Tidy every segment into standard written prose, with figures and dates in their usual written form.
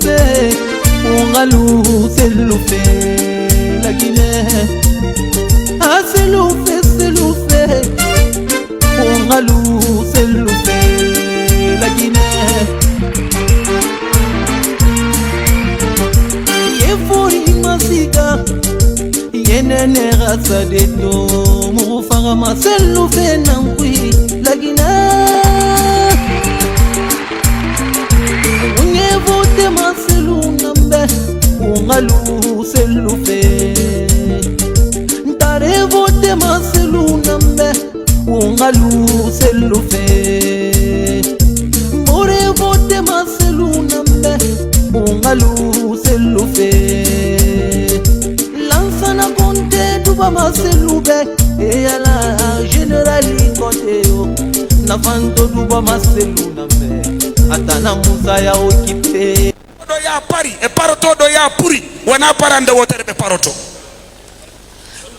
fait, Ongalou, c'est le fait, la Guinée. Ah, c'est le fait, Ongalou, c'est le fait, la Guinée. Yefori masiga, yenene rasa de to, Moufara c'est le fait, Nankui, la Guinée. Vote ma selunambe Ongalou selufe Ntare vote ma selunambe Ongalou selufe More vote ma selunambe Ongalou selufe Lansana konte duba ma selube Eyala generali konte yo Nafanto duba ma selunambe Atana Musa ya okipe do ya pari e paroto do ya puri wana parande wotere be paroto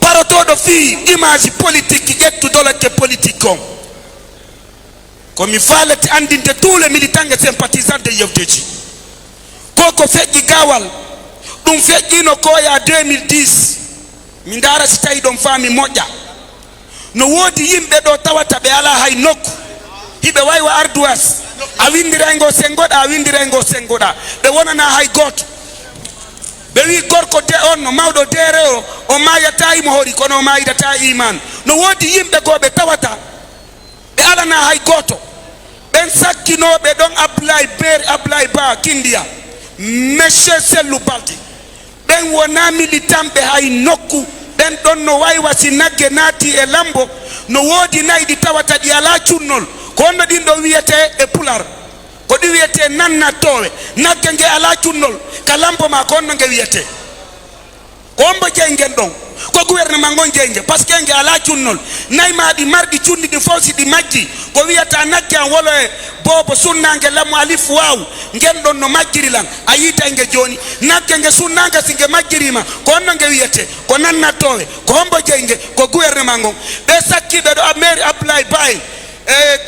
do fi image politique yettu dolate politique comme il fallait andinde tous les militants et sympathisants de YFDG koko feji gawal dum feji no ko ya 2010 mindara sitayi dom fami moja no wodi yimbe do tawata be ala hay nokku hibe waywa arduas awindirengo sengoda be wona na hay goto be wi gorko de on no mawdo dere o mayata imo hori kono mayidata iman no wodi yimbe go be tawata be ala na hay goto ben sakkino be don apply ba kindia monsieur Sellu Balde ben wona militant be hay nokku ben don no waywa sinagge nati e lambo no wodi naydi tawata di ala cunnol kono dindo wiyete e pular ko di wiyete nanna towe nakke nge ala cunnol kalambo ma kono nge wiyete ko mbo jengen don ko gouvernement ngon jenge parce que nge ala cunnol nayma di mardi cunni di fawsi di majji ko wiyata nakke an wolo e bobo sunnange lamu alif waw ngen don no majjiri lan ayita nge joni nakke nge sunnanga singe majjirima kono nge wiyete ko nanna towe ko mbo jenge ko gouvernement ngon be sakki be do ameri apply bay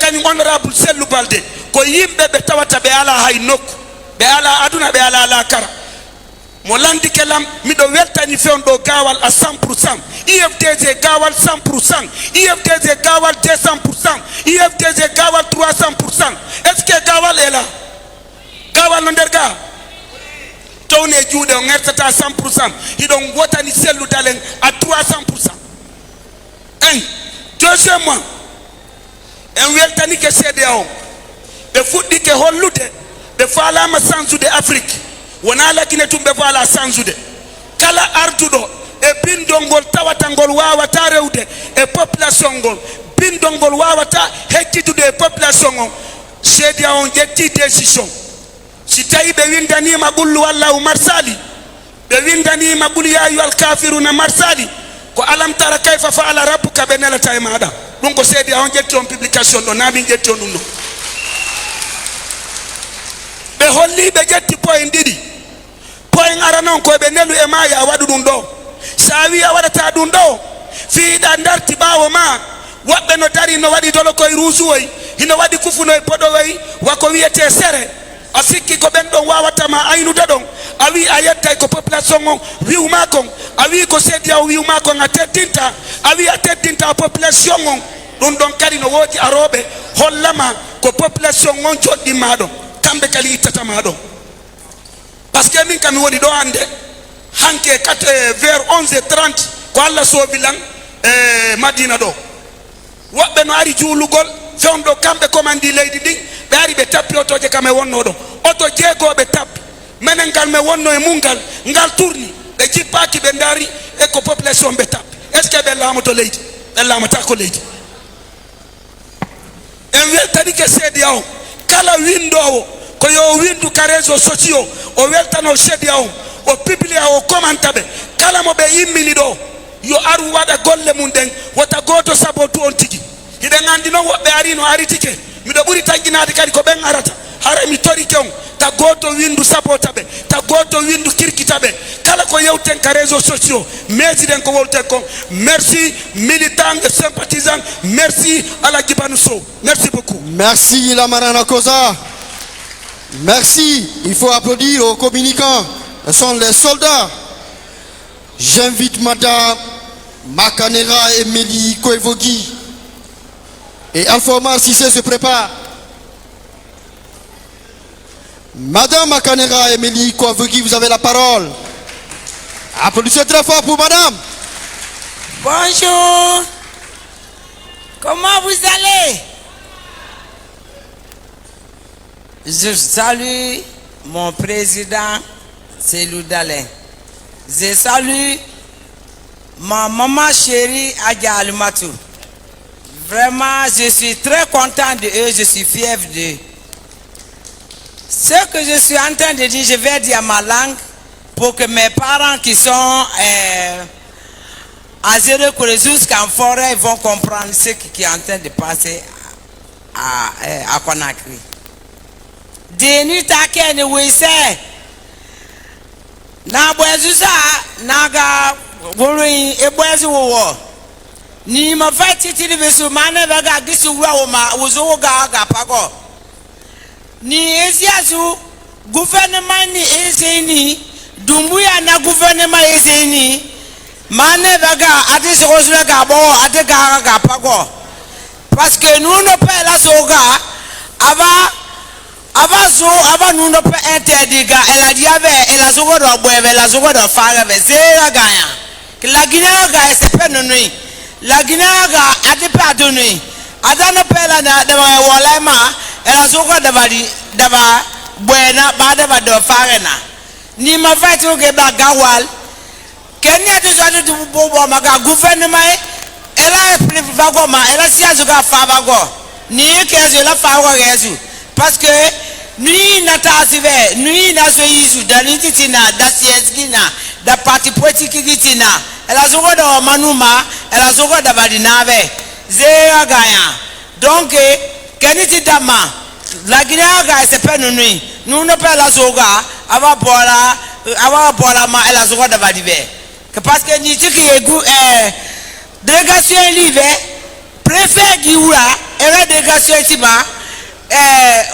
kany honorable Sellu Balde ko yimbe be tawata be ala hay nokku be ala aduna be ala kara mo landi kelam mido weltani fewndo gawal a 100% IFDG gawal 100% IFDG gawal 200% IFDG gawal 300%. est-ce que gawal ela gawal no der ga towne juude o ngertata 100% hidon wotani Sellu Dalen a 300%. Deuxièmement en weltani ke CEDEAO be fuddi ke hollude be falama sansude Afrique wona la Guinée tumbe fala sansude kala ardudo e bindongol tawatangol wawata rewde e population ngol bindongol wawata hekkitude e population on CEDEAO jetti décision si tawi be windani ma bullu wallahu marsali be windani ma bul ya ayyuhal kafiruna marsali ko alam tara kayfa fa'ala rabbuka benela taymada dum ko CEDEAO on jetti on publication do nabi jetti on dum be holli be jetti point didi point aranon ko be nelu e maya wadu dum do sawi a wadata dum do fi da ndarti bawo ma wabbe no dari no wadi dolo koy ruusuwoy hino wadi kufuno e podowoy wako wiete sere a sikki ko ben don wawata ma aynu dadon a wi a yetta ko population on wiuma kon a wi ko CEDEAO wiuma kon a teddinta a wi a teddinta population on dum don kadi no wodi arobe hollama ko population on joddi maado kambe kali ittata maado parce que min kam woni do ande hanke vers 11h30 ko alla so bilan Madina do wobbe no ari juulugol fewndo kambe commandi leydi din be ari be tappi otoje kam e wonno do oto jeegobe tappi menen gal me wonno e mungal ngal tourni be jippaki be ndari e ko population be tappi est-ce que be lamato leydi be lamata ko leydi en weltani ke CEDEAO kala windowo ko yo windu ka réseaux sociaux o weltano CEDEAO o publia o commentabe kala mo be yimmini do yo aru wada golle mun den wata goto sabotu on tigi hide ngandi no wobbe ari no ari tike mi do buri tanginade kadi ko ben arata hare mi tori jon ta goto windu sabotabe ta goto windu kirkitabe kala ko yewten ka réseaux sociaux mesiden ko wolte ko merci militants et sympathisants merci à la Gibanousso merci beaucoup merci la Marana Koza Merci. Il faut applaudir aux communicants. Ce sont les soldats. J'invite Madame Makanera Emelie Koevogi et Alphorma Cissé se prépare. Madame Makanera Emelie Koevogi, vous avez la parole. Applaudissez très fort pour Madame. Bonjour. Comment vous allez? Je salue mon président, Selou Dalin. Je salue ma maman chérie, Adja Alimatou. Vraiment, je suis très content de eux, je suis fier d'eux. Ce que je suis en train de dire, je vais dire ma langue pour que mes parents qui sont à zéro jusqu'en forêt vont comprendre ce qui est en train de passer à Conakry. Deni takeni wese na bwezusa naga wuri ebwezu wo ni ma fati tiri besu mane baga gisu wa ma wuzo ga pago ni esiazu gouvernement ni eseni dumbuya na gouvernement eseni mane baga ati sokosula ga bo ati ga pago parce que nous ne pas la soga ava nous ne peut interdire elle a dit elle a sogo do boeve elle a sogo do fara be zera gaya la Guinée ga c'est pas nuit la Guinée ga ati pas de nuit adana pela na de walaima elle a sogo de badi daba buena ba de ba do fara na ni ma fati ke ba gawal kenya to so to bobo maga gouvernement elle a plus vago ma elle a si azuga fa vago ni ke zo la fa vago yesu parce que nuit natasive nuit nazo yizu danititina dasiesgina da parti politique gitina ela zogo da manuma ela zogo da badinave zera gaya donc keniti dama la Guinée ga c'est pas nuit nous ne pas la zoga ava bola ma ela zogo da badive que parce que ni tiki egu délégation live préfet giura era délégation tiba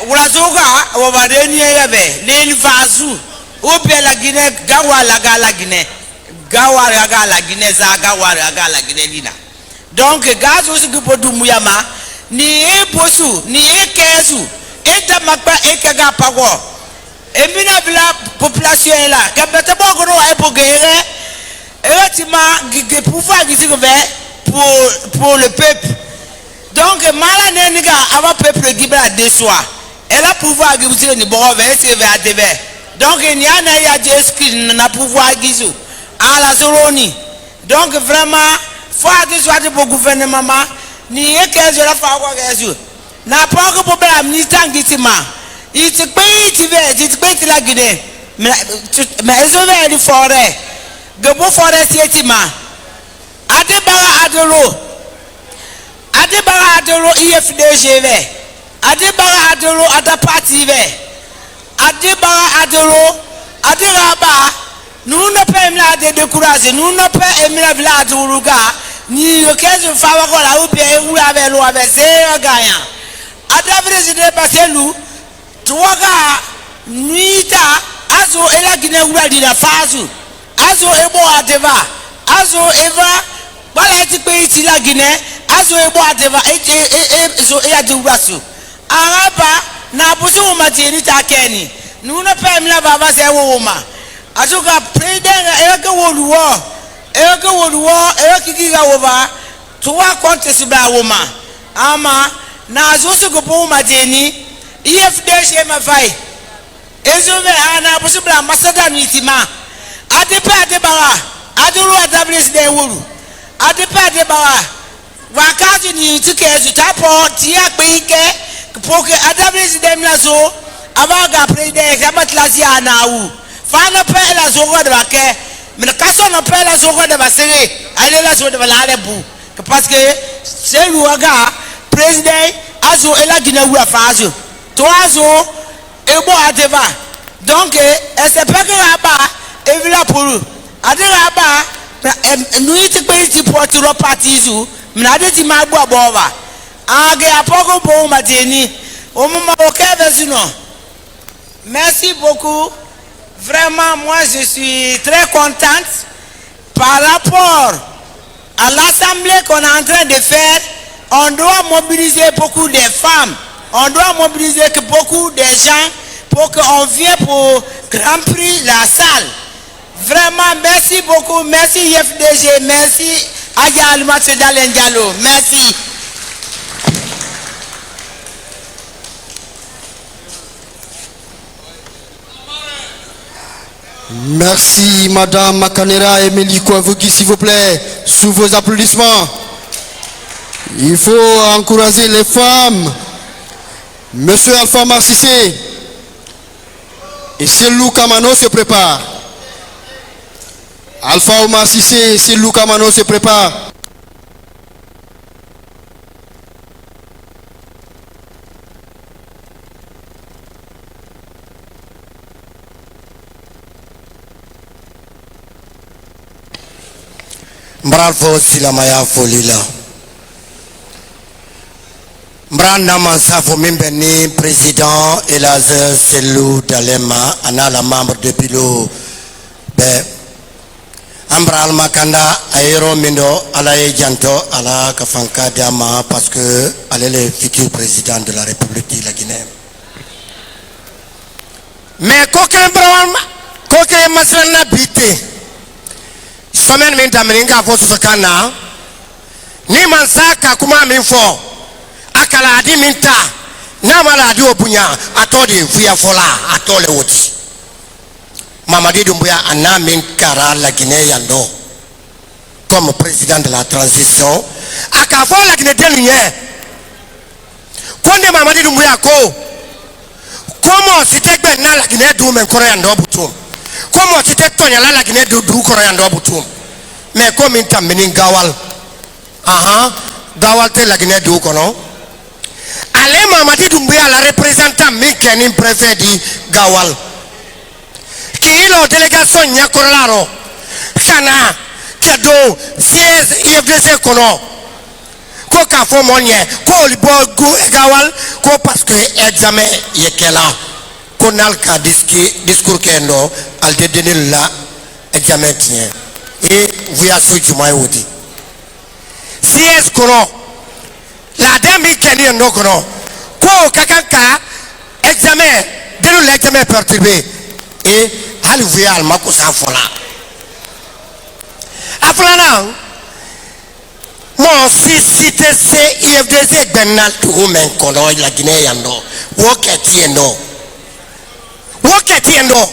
urazoga wabadeni yabe leni vazu ope la Guinée gawa la Guinée za gawa la Guinée lina donc gazo su podu muyama ni posu ni kezu eta makpa ekega pago emina bila population là kabeta bogo no ay pogere etima gige pouvoir gisive pour le peuple. Donc, malade nègre avant peuple qui va déçoir. Elle a pouvoir qui vous ni bon c'est vers TV. Donc il y a un Dieu qui n'a pouvoir guizu à la Zoroni. Donc vraiment faut que pour gouvernement ni que je la faire guizu. N'a pas de problème ni tangitima. Il te paye la Guinée. Mais ils ont vers les forêts. De beaux forêts tima. Adebara adolo. Adebara adolo IFDGV. Adebara adolo Adaparti V. Adebara adolo Aderaba. Nous ne pouvons pas décourager. Nous ne pouvons pas décourager. Ni occasion faveur la ou bien ou avec l'eau avec zéro gagnant. Adabrésident Baselou. Trois gars nuita azo ela Guinée ou la dina fazu. Azo ebo adeva. Azo eva. Voilà tu pays ti la Guinée. Azo ebo adeva zo ela de wasu. Araba na busu umatieni takeni. Nous ne pouvons la baba se woma. Azo ka président eka woluwo. Eka woluwo eka kikiga wova. Trois comptes sur la woma. Ama na azo se gopo umatieni. IFDG mafai. Ezome ana busu bla ambassadeur nitima. Adepa adebara. Aduru adablis de wolu. Adepa adebara. Wakazi ni tikezu tapo tia beike porque adablis de mlazo abaga president kabatlasi anaou. Fana pe la zogo de bake. Mais kaso na pe la zogo de basere. Ale la zogo de balale bu. Parce que c'est l'ouaga président azo ela Guinée ou afazo. Toazo ebo adeva. Donc c'est pas que là-bas et là pour adeba nous it pe ti porte ro partizu. Mnade ti magbo abova. Age apoko bo mateni. O mama o keve sino. Merci beaucoup. Vraiment, moi, je suis très contente par rapport à l'assemblée qu'on est en train de faire. On doit mobiliser beaucoup de femmes. On doit mobiliser beaucoup de gens pour qu'on vienne pour remplir la salle. Vraiment, merci beaucoup. Merci IFDG. Merci Aya Alimatu Dalen Diallo. Merci. Merci Madame Makanera et Emelie Kouavogi, s'il vous plaît, sous vos applaudissements. Il faut encourager les femmes. Monsieur Alpha Massissé et Selou Kamano se prépare. Alpha Massissé et Selou Kamano se prépare. Bravo Silamaya Folila. Branda Mansafo Mimbeni, président Elazer Selou Dalema, Anala membre de Pilo. Ambral Makanda, Aero Mindo, Alaye Janto, Ala Kafanka Diama, parce que elle est le futur président de la République de la Guinée. Mais coquin Masrana Bité. Semaine minta meninga fo susakana ni mansaka kuma minfo akala adi minta na mala adi obunya atodi via fola atole woti Mamadi Doumbouya ana minkara la Guinée yando comme président de la transition akafo la Guinée denye konde Mamadi Doumbouya ko comment c'était na la Guinée du men koro yando butum. Comment c'était Tonya la Guinée de Koreando Boutoum. Mais comme il t'a mené Gawal. Gawal te la Guinée de Kono. Allez, Mamadi Doumbouya, la représentant Mikeni préfet di Gawal. Qui est la délégation Nyakorlaro. Kana, Kado, siège IFDC Kono. Ko Kafo Monye, Ko Libo Gawal, Ko parce que examen Yekela. Konal ka discours kendo al de donner la examen tien et vous ya su jumai wodi si es kono la demi keni ndo kono ko kakanka examen de l'examen perturbé et hal vous ya al makusa fola aflana mon si CTC IFDC benal tout men kono la Guinée yando woketi endo Woketiendo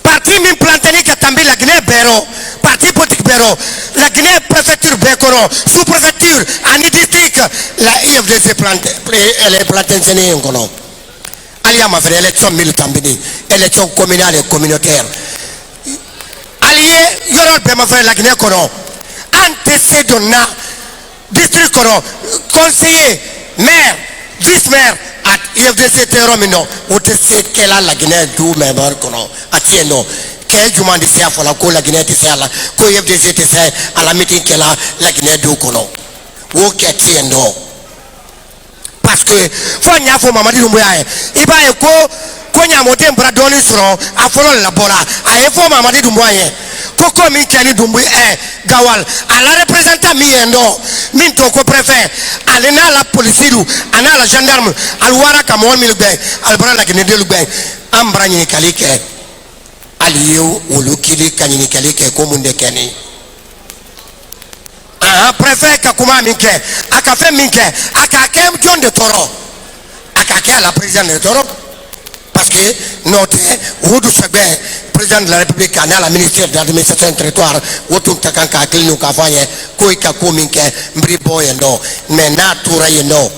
parti min plantani katambi la Guinée Bero parti politique Bero la Guinée préfecture Bekoro sous-préfecture ani district la IFDC plante elle est plantée en Kono Alia ma fait élection militambini élection communale et communautaire allié Yorol be ma fait la Guinée Kono antécédent na district Kono conseiller maire vice-maire at IFDC teromino ou te sait qu'elle a la Guinée d'où même kono atiendo que juma de sia fola ko la Guinée te sala ko IFDC te sait à la meeting qu'elle a la Guinée d'où kono wo que atiendo parce que faut nya fo Mamadi Doumbouya iba e ko nya moté mbra doni soro a folo la bola a e fo Mamadi Doumbouya ko min kani Doumbouya Gawal à la représentant miendo min to ko préfet alena la police ana la gendarme alwara kamon milbe albra la Guinée de lugbe ambra ni kalike aliyo ulukili kanini kalike ko munde kani préfet kakuma minke akafe minke akake John de Toro akake la présidente de Toro parce que notre Woudou Segbe président de la République à la ministère de l'administration du territoire wotum takanka klinu kafanye koika kominke mbribo yendo mena tura yendo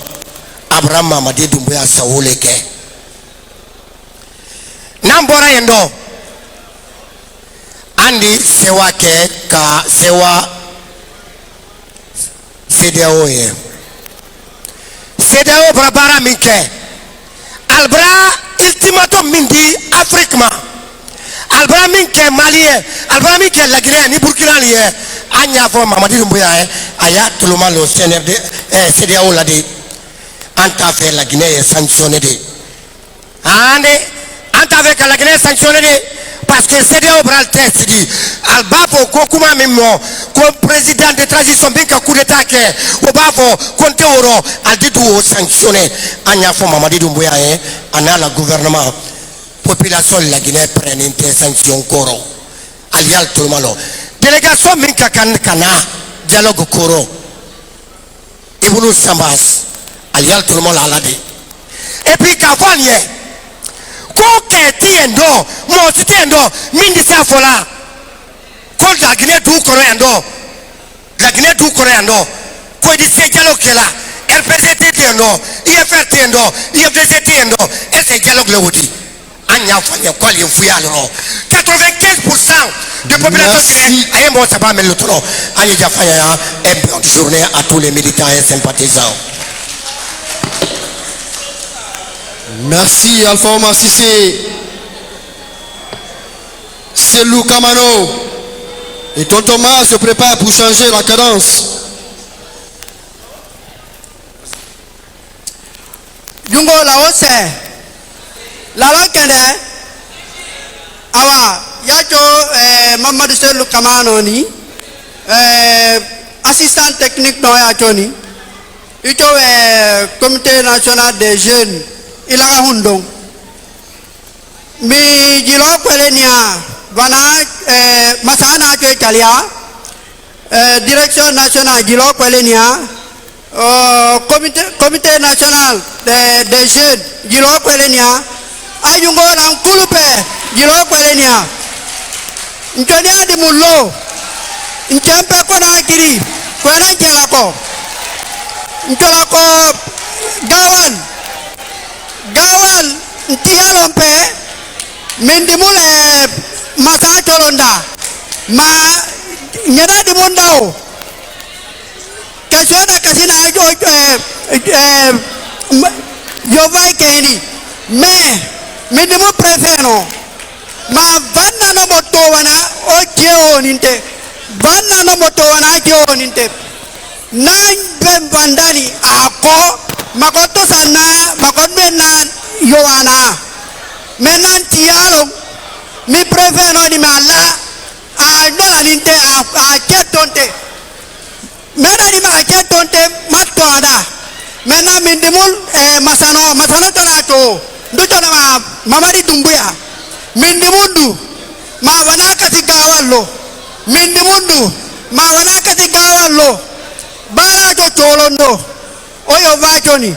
Abraham Mamadi Doumbouya sauleke nambora yendo andi sewa ke ka sewa CDAO ye CDAO prabara minke albra ultimatum mindi Afrique albra minke Malien albra minke la Guinée ni Burkina ni anya fo Mamadi Doumbouya aya tout le monde au CNRD CDAO la dit anta fait la Guinée est sanctionnée de avec la Guinée sanctionnée parce que c'est au bras le test dit albafo kokuma mimo comme président de transition binka coup d'état que au bafo compte euro a dit tout sanctionné anya fo Mamadi Doumbouya ana la gouvernement population la Guinée prenne une sanction koro alial tout le monde délégation minka kana dialogue koro Ibnou Sambas alial tout le monde la lade et puis Cavalier koke tiendo mo tiendo mindi sa fola ko la Guinée du Coréando la Guinée du Coréando ko di se dialogue là RPC tiendo IFR tiendo IFDC tiendo et ce dialogue le wodi anya fanya ko li fuya lo 95% de population ay mo sa ba mel tro anya ja fanya et bonne journée à tous les militants et sympathisants. Merci Alpha Omar Cissé, Selou Kamano et Tonton Thomas se prépare pour changer la cadence. Jungo Laose, la lokene, awa yacho Mamadou Selou Kamano ni, assistant technique no yacho ni, ito comité national des jeunes. Ilaga hundong mi jilo kwelenia bana masana ke talia direction nationale jilo kwelenia comité national des jeunes jilo kwelenia ayungo na kulupe jilo kwelenia ntonia di mullo ntempe ko na kiri kwena ntelako gawal ntiyalompe mindimule masa cholonda ma nyada dimundao kaswana kasina yovai keni me mindimu prefeno ma vanna no moto wana o ninte vanna no moto wana ninte nan bembandani ako makoto sana makoto na yoana menan tialo mi prefero ni mala a dola ninte a chetonte mena ni ma chetonte matwada mena mindimul masano tolato ndoto na Mamadi Doumbouya mindimundu ma wanaka tigawallo mindimundu ma wanaka tigawallo bala to cholondo oyo vachoni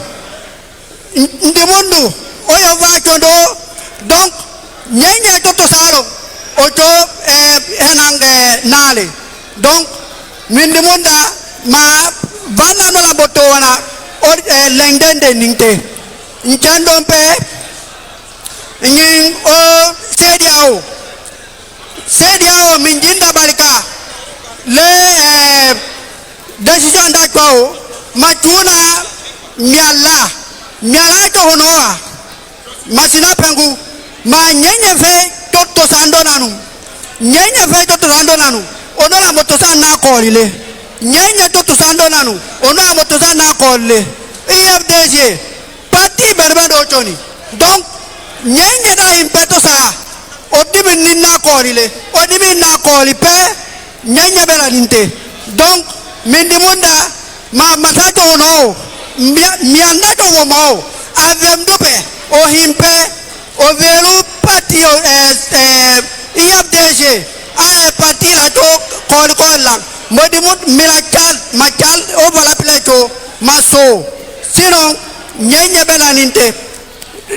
ndimundu oyo vachondo donc nyenye to saro oto enange nale donc mindimunda ma bana no la boto wana o lengdende ninte nchandompe nyin o sediao minjinda balika le décision d'accord machuna miala to honoa masina pengu ma nyenye fe toto sando nanu ono la moto sana kolile nyenye toto sando nanu ono la moto sana kolile IFDG parti berbado choni donc nyenye da impeto sa odimi ninna kolile odimi na kolipe nyenye bela ninte donc mindimunda ma masato ono mianda to mo avem dupe o himpe o veru parti IFDG a parti la to kol la modimut machal o bala pleto maso sinon nyenye bela ninte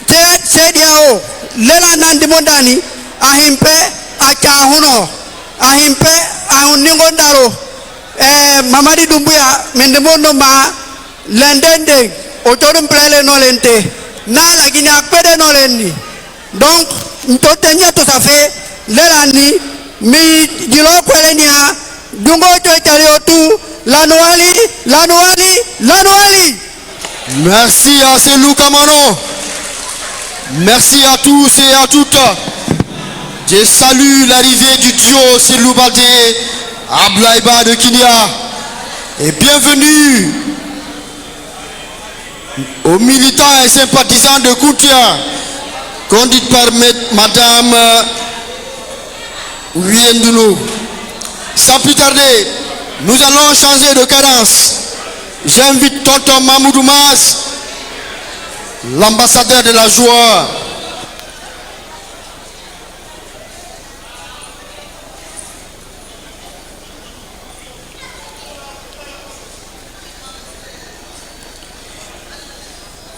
te sediao lela nandimondani a himpe a chahuno a himpe a uningondaro Mamadi Doumbouya mindemono ma lendende otorum plele no lente na la Guinée akpede no lendi donc ntotenya to ça fait lelani mi dilo kwelenia dungo to chariotu lanwali. Merci à Selou Kamano. Merci à tous et à toutes. Je salue l'arrivée du duo Selou Baldé Ablaïba de Kinia et bienvenue aux militants et sympathisants de Koutia conduite par Madame Ouyendoulou. Sans plus tarder, nous allons changer de cadence. J'invite Tonton Mamoudou Mas, l'ambassadeur de la joie.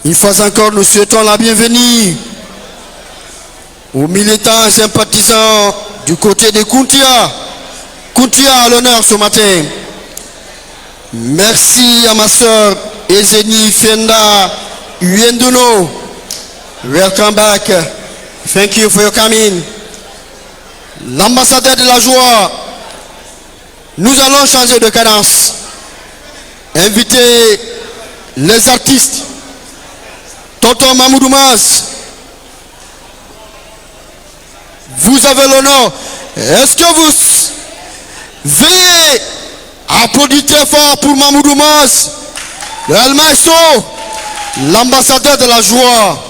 Une fois encore, nous souhaitons la bienvenue aux militants et sympathisants du côté de Kountia. Kountia à l'honneur ce matin. Merci à ma soeur Ezeni Fenda Uyenduno. Welcome back. Thank you for your coming. L'ambassadeur de la joie. Nous allons changer de cadence. Inviter les artistes. Tonton Mamoudou Mas, vous avez l'honneur. Est-ce que vous veuillez applaudir très fort pour Mamoudou Mas, le maestro, l'ambassadeur de la joie.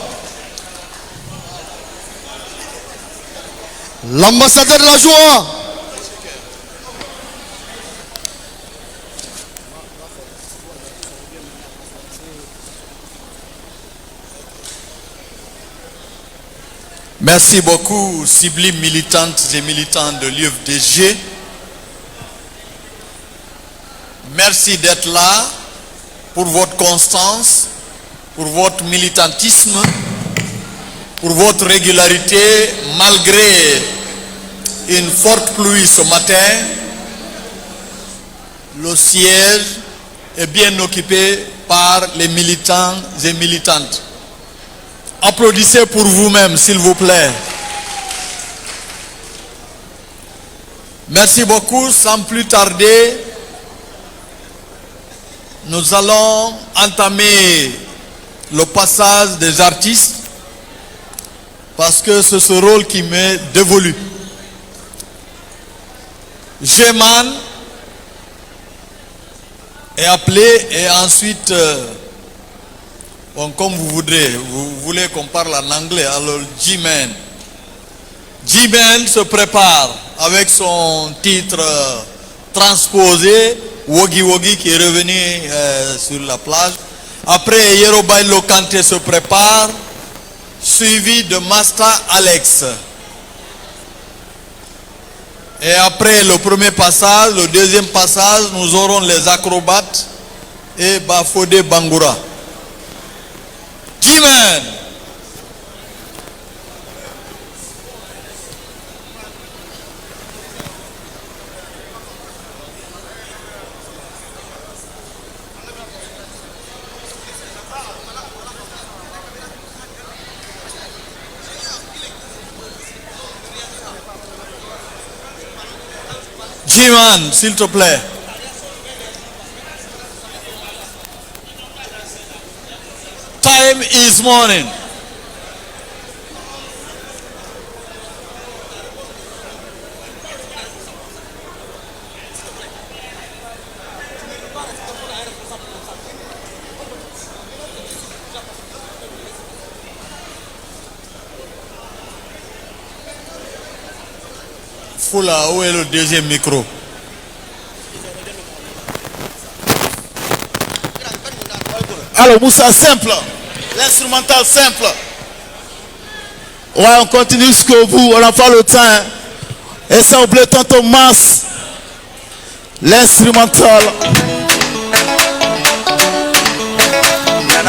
L'ambassadeur de la joie. Merci beaucoup, sublimes militantes et militants de l'UFDG. Merci d'être là pour votre constance, pour votre militantisme, pour votre régularité, malgré une forte pluie ce matin. Le siège est bien occupé par les militants et militantes. Applaudissez pour vous-même, s'il vous plaît. Merci beaucoup. Sans plus tarder, nous allons entamer le passage des artistes parce que c'est ce rôle qui m'est dévolu. G-Man est appelé et ensuite... Bon, comme vous voudrez, vous voulez qu'on parle en anglais, alors G-Man. G-Man se prépare avec son titre transposé, Wogi Wogi, qui est revenu sur la plage. Après, Yeroba Lokante se prépare, suivi de Master Alex. Et après le premier passage, le deuxième passage, nous aurons les acrobates et Bafode Bangoura. G-Man. G-Man, s'il te plaît. Time is morning. Foula, où est le deuxième micro? Alors Moussa, simple, l'instrumental simple. Ouais, on continue jusqu'au bout, on n'a pas le temps. Et ça oublie Tonton Mas, l'instrumental.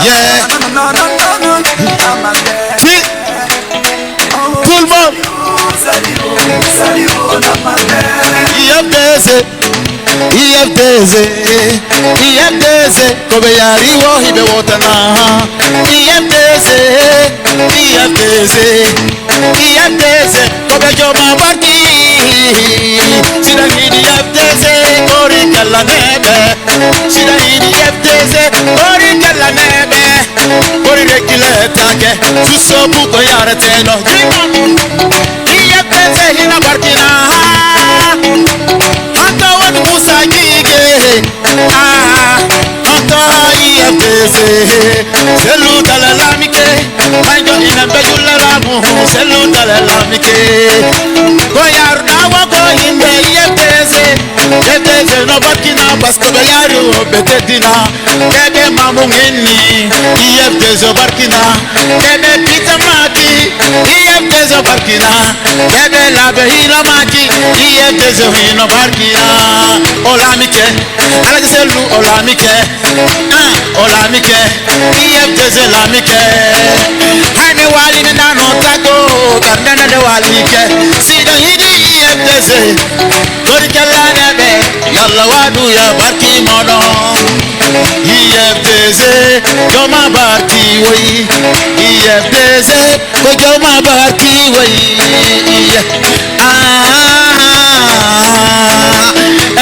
Yeah. Si. Tout le monde. IFDZ, kobe yariwo hibe wotana. IFDZ, kobe joma baki. Sida hidi IFDZ, kori kala nebe. Sida hidi IFDZ, kori kala nebe. Kori rekile take, suso buko yare teno. IFDZ hina barkina. Musa Gige, IFDZ, Salut à la Lamike, Manjo Inambejula Ramu, lamike ko yaru dawa ko inde yebdeze no bakina basko do yaru betetina kebe mamungeni yebdeze barkina kebe pitamati yebdeze barkina kebe labe hino mati yebdeze hino barkina olamike alagiselu olamike olamike yebdeze lamike hani wali na no tago karnana de walike sida hidi yebdeze korikala nebe yalla wadu ya barki mono yebdeze joma barki wei yebdeze ko joma barki wei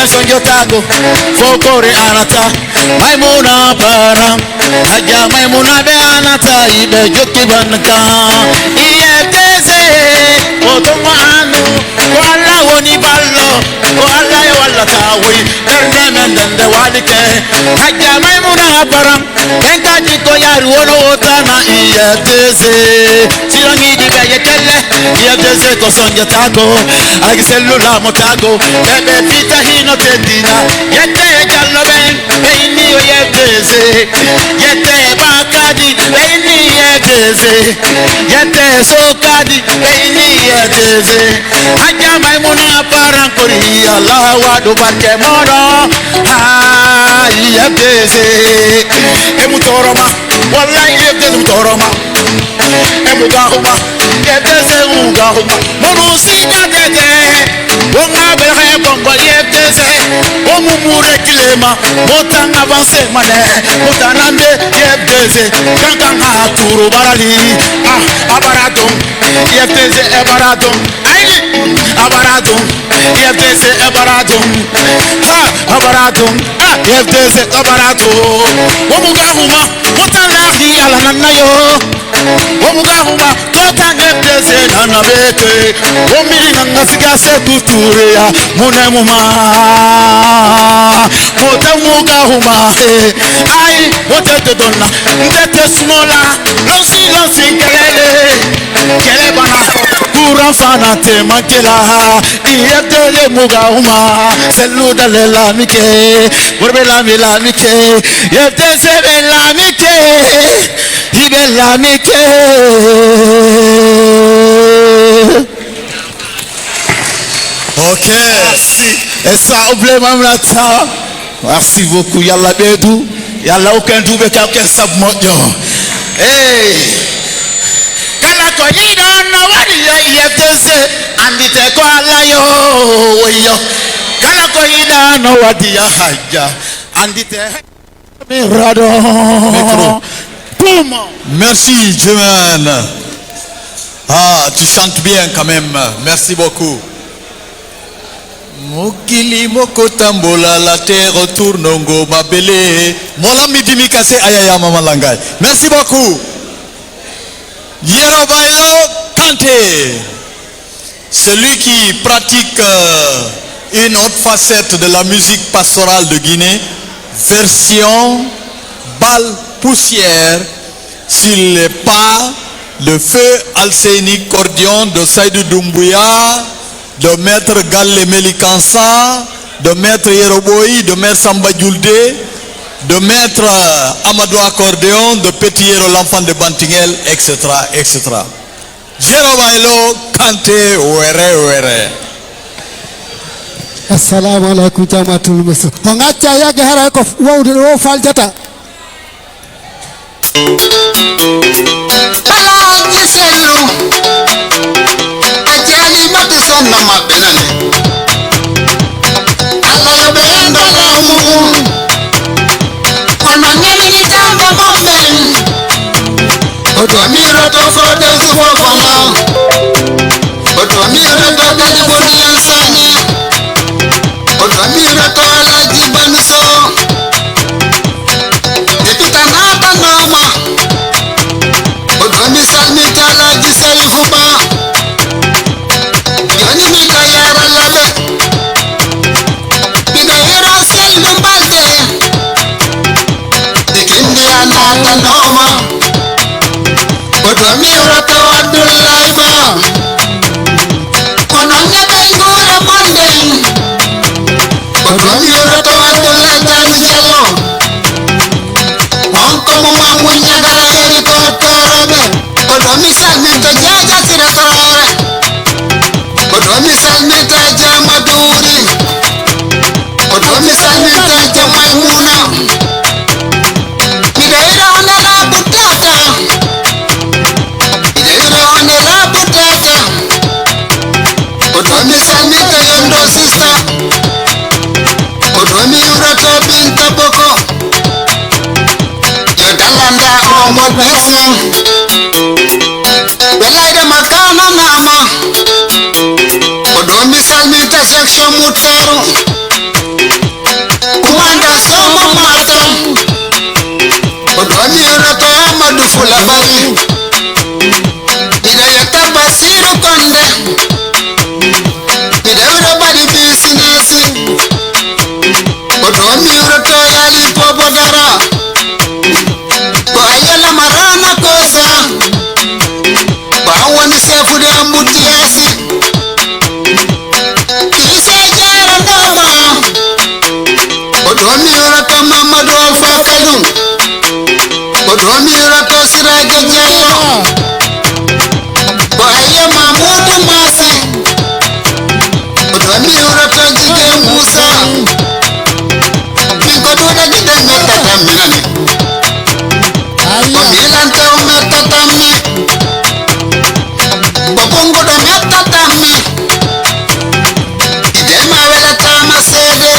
Sonjo tago fokore anata maimuna para haja maimuna be anata ibe joki banka iyeteze otomo anu ko alla woni ballo ko alla e walla tawi derde men dende walike haja maimuna para enkaji ko yaru wono otana iyeteze sirangi dibe yekelle iyeteze ko sonjo tago agiselu la motago bebe vita hino tendina yete jallo ben beini o yebdeze yete bakadi beini yebdeze yete sokadi beini yebdeze haja maimuna parankori Allah wadu barke mono yebdeze emutoroma wallahi yebdeze mutoroma emugahuma yebdeze ugahuma monusiga tete wonga belhe bongo yebdeze omumure kilema motan avance mane motanambe yebdeze kankanga turu barali abaradum yebdeze ebaradum ai abaradum yebdeze ebaradum abaradum yebdeze ebaradum womugahuma motalahi alananayo womugahuma yebdeze nanabeke womiri nangasigase tuture ya munemuma motemuga huma ai motete donna ndete smola lonsi kele bana kura fana te makela yebdeze muga huma seluda lela mike borbela mila mike yebdeze bela mike hibela mike. Ok. Merci. Et ça, oubliez mamlata. Merci beaucoup. Yalla bedou. Yalla aucun double quelqu'un sabmoyo. Hey. Kala ko yido no wadi yebdeze andite ko alayo yo. Kala ko yido no wadi ya haja andite mirado. Micro. Merci, Jeman. Ah, tu chantes bien quand même. Merci beaucoup. Mokili moko tambola la terre tourne ngo mabele. Molami dimikase ayaya mamalangai. Merci beaucoup. Yerobailo Kanté. Celui qui pratique une autre facette de la musique pastorale de Guinée, version balle poussière sur les pas de feu Alseini Cordion de Saïdou Doumbouya, de maître Galle Melikansa, de maître Yeroboï, de maître Samba Djoulde, de maître Amadou Accordéon, de Petit Yero l'enfant de Bantingel, etc. etc. Jerobailo Kanté were. Assalamu alaikum jamatul muslim. Ngacha yage hara ko wawde o faljata. Alaji selu ajali matu sonna mabenane alayo bendo lamu kono nyemi ni jambo momben odo miro to frote suwo kono odo miro to telefoni ansani odo miro to alaji banso depita nata nama misal mi tala gisay fuba joni mi kayara labe biga hero sel lumbalde dikindi anata noma odo mi roto abdullahi ba Odomi salmita jamaduri. Odomi salmita jamaimuna. Midaira onela butata. Midaira onela butata. Odomi salmita yondo sister. Odomi urato binta boko. Yodalanda omo besa. Belaide makana nama. Odomi salmita section mutsaru. Kumanda somo mata. Odomi urato amadu fulabari. Idayata basiru konde. Idayura bari bisinesi. Odomi urato yali pobodara. Ayala marana kosa. Bawani sefu de ambutiasi. Ise jara ndoma. Odomi urato mamadu alfafalun. Odomi urato sirage jayo. Baye mamudu masi. Odomi urato jige musa. Bikoduda jide metata minani. Milante umetatami. Babungu do metatami. Idema vela tama sede.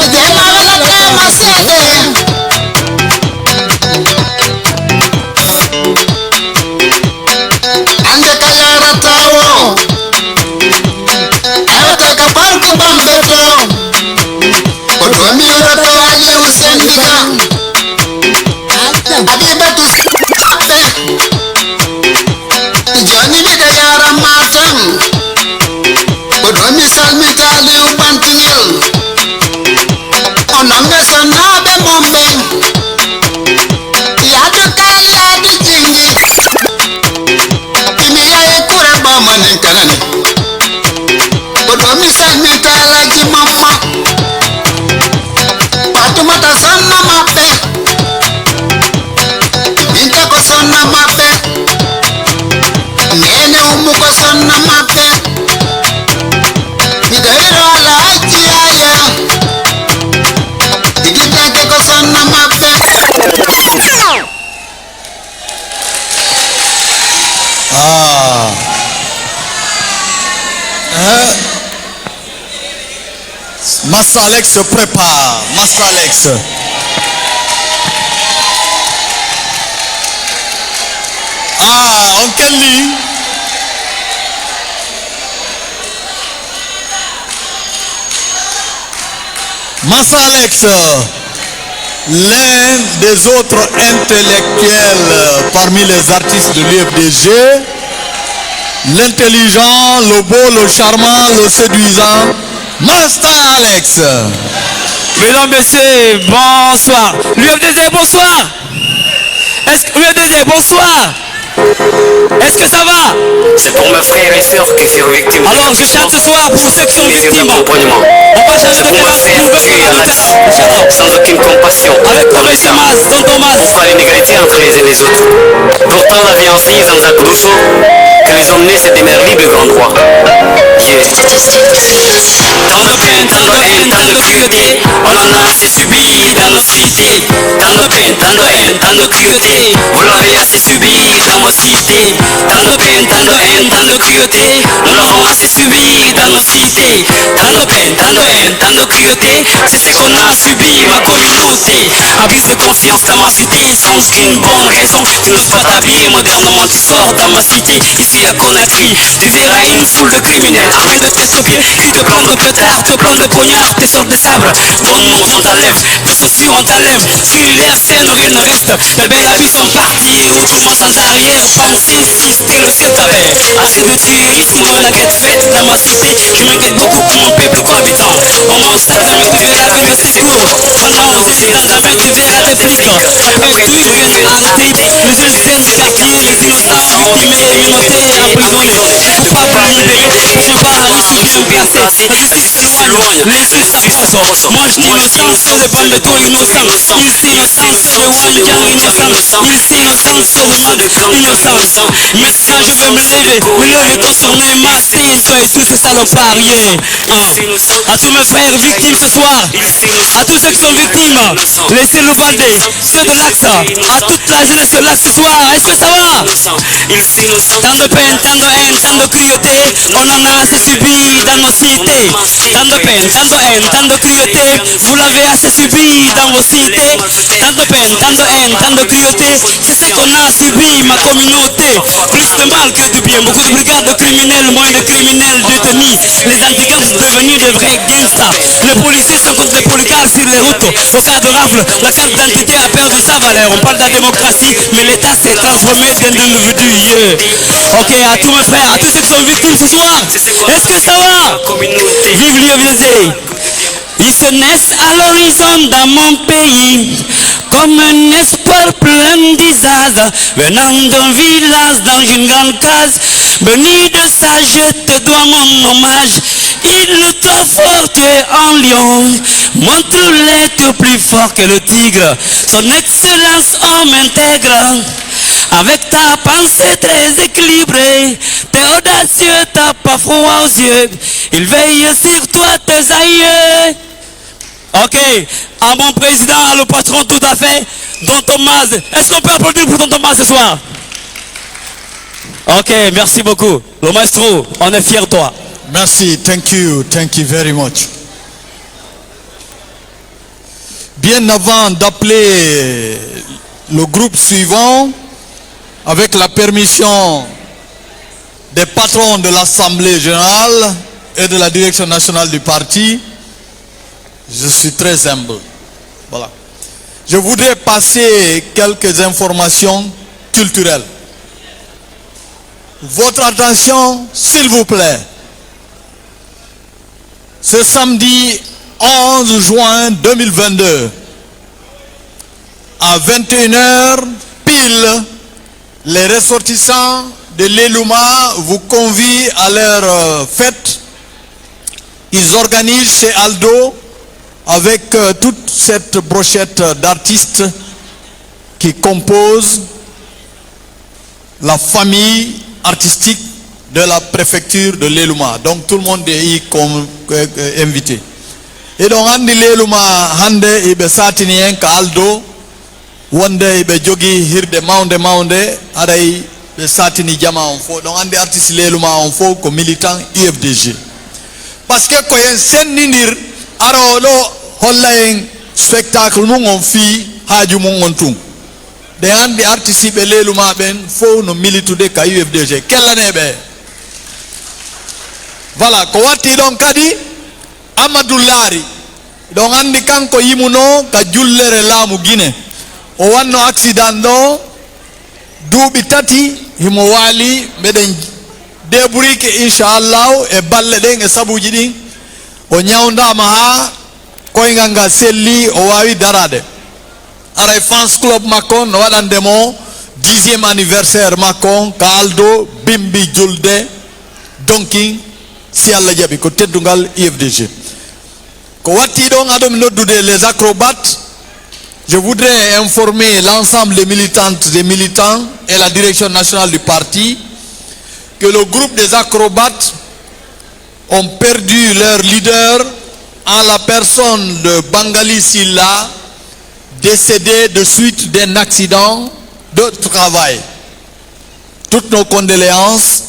Idema vela tama sede. Ande kayara tawo. Ayota kaparku bambeto. Odomi urato ali usendika. Abibatu sape. Joni mi de yara matam. Odomi salmita ali ubantingil. Onome sonabe mombe. Yadu kaya di jingi. Imi ya ekure bama nenkanani. Odomi salmita alaji mama. Patumata sana mape. Binta ko sonna mape. Nene umu ko sonna mape. Midairo ala aji aya. Digitake ko sonna mape. Master Alex se prépare. Master Alex. En quelle ligne? Master Alex, l'un des autres intellectuels parmi les artistes de l'UFDG, l'intelligent, le beau, le charmant, le séduisant, Master Alex. Mesdames, Messieurs, bonsoir. L'UFDG, bonsoir. UFDG, bonsoir. Est-ce que ça va? C'est pour mes frères et sœurs qui furent victimes. Alors je chante ce soir pour ceux qui sont victimes. On va changer de place. Sans aucune compassion. Avec Thomas, Don Thomas. Pour faire l'inégalité entre les uns et les autres. Pourtant la vie enseigne dans Jacques Rousseau que les hommes nés c'est des mères libres et grand droit. Yes. Tant de peine, tant de haine, tant de cruauté, on en a assez subi dans nos cités. Tant de peine, tant de haine, tant de cruauté, vous l'avez assez subi dans vos cités. Tant de peine, tant de haine, tant de cruauté, nous l'avons assez subi dans nos cités. Tant de peine, tant de haine, tant de cruauté, c'est ce qu'on a subi, ma communauté. Abus de conscience dans ma cité, sans aucune bonne raison, tu n'oses pas t'habiller modernement, tu sors dans ma cité. Ici à Conakry, tu verras une foule de criminels en train de t'estropier. Ils te plantent de pétard, te plantent de poignard, tes sortes de sabre. Dans le monde on t'enlève, tes chaussures on t'enlève. Sur l'air scène rien ne reste, mes belles habits sont partis. Retournement sans arrière, pensée, insister, le ciel t'avait. Assez de terrorisme, la guette faite dans ma cité. Je m'inquiète beaucoup pour mon peuple cohabitant. On mange ça, mais tu verras que c'est court. Pendant on sait dans ta main, tu verras des flics. Après tout, je viens de Artide, les jeunes viennent de quartier, les innocents victimés, menottés, emprisonnés. Faut pas blâmer, je parle ici bien placé. La justice est loin s'éloignent les yeux s'approchent. Moi je d'innocence, c'est le bande de tout innocent. Ils s'innocent, c'est le Wanjan innocent. Ils s'innocent, c'est le monde innocent. Maintenant je vais me lever concerner ma saison et tous ces salopards. À tous mes frères victimes ce soir, à tous ceux qui sont victimes, les Sélouvaldés, ceux de l'Axe, à toute la jeunesse de l'Axe ce soir, est-ce que ça va? Tant de peine, tant de haine, tant de cruauté, on en a assez subi dans nos cités. Tant de peine, tant de haine, tant de cruauté, vous l'avez assez subi dans vos cités. Tant de peine, tant de haine, tant de cruauté, c'est ce qu'on a subi, ma communauté. Plus de mal que de bien, beaucoup de brigades de criminels, moins de criminels détenus. Les antigangs sont devenus de vrais gangsters. Les policiers sont contre les polygares sur les routes. Au cas de rafle, la carte d'identité a perdu sa valeur. On parle de la démocratie, mais l'État s'est transformé d'un individu. Ok, à tous mes frères, à tous ceux qui sont victimes ce soir, est-ce que ça va? Vive l'UFDG. Ils se naissent à l'horizon dans mon pays, comme un espoir plein d'isade, venant d'un village dans une grande case. Béni de ça, je te dois mon hommage. Il t'a fort, tu es un lion. Montre-le plus fort que le tigre. Son excellence, homme intègre. Avec ta pensée très équilibrée, t'es audacieux, t'as pas froid aux yeux. Il veille sur toi, tes aïeux. Ok, à mon président, à le patron, tout à fait. Don Thomas, est-ce qu'on peut applaudir pour Don Thomas ce soir? Ok, merci beaucoup. Le maestro, on est fiers de toi. Merci, thank you very much. Bien avant d'appeler le groupe suivant, avec la permission des patrons de l'Assemblée générale et de la direction nationale du parti, je suis très humble. Voilà. Je voudrais passer quelques informations culturelles. Votre attention, s'il vous plaît. Ce samedi 11 juin 2022, à 21h pile, les ressortissants de l'Elouma vous convient à leur fête. Ils organisent chez Aldo avec toute cette brochette d'artistes qui composent la famille artistique de la préfecture de l'Elouma. Donc tout le monde est invité. Et donc andi l'Elouma hande ibe satinien ka Aldo wonde ibe jogi hirde maunde aday be satini jama on fo. Donc andi artiste l'Elouma on fo ko militant UFDG. Parce que ko yen sennindir aro lo holla en spectacle mum on fi haaju mum on tum. De andi artiste be l'Elouma ben fo no militude ka UFDG kellaneɓe. Voilà ko watti ɗon kadi Amadou Laari ɗon andi kanko yimuno ka jullere laamu Guinée o wanno accident ɗo duuɓi tati himo waali mbeɗen deɓurike inchallahu e balle ɗen e sabuji ɗin o ñawdama ha koyngal ngal selli o wawi darade aray fans club makko no waɗandemo 10e anniversaire makko ka Aldo bimbi julde donkin si Allah jaɓi ko teddungal IFDG ko watti ɗon aɗomi noddude les acrobates. Je voudrais informer l'ensemble des militantes et militants et la direction nationale du parti que le groupe des acrobates ont perdu leur leader en la personne de Bangali Silla, décédé de suite d'un accident de travail. Toutes nos condoléances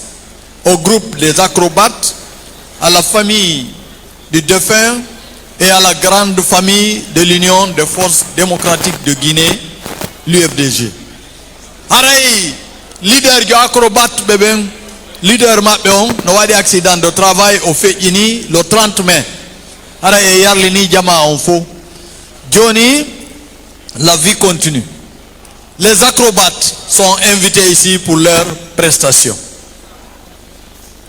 au groupe des acrobates, à la famille du défunt et à la grande famille de l'Union des forces démocratiques de Guinée, l'UFDG. Aray, leader du acrobate bébé, leader mabéon, no wadi accident de travail au fait ini le 30 mai. Aray yarlini jama on fo. Johnny, la vie continue. Les acrobates sont invités ici pour leur prestation.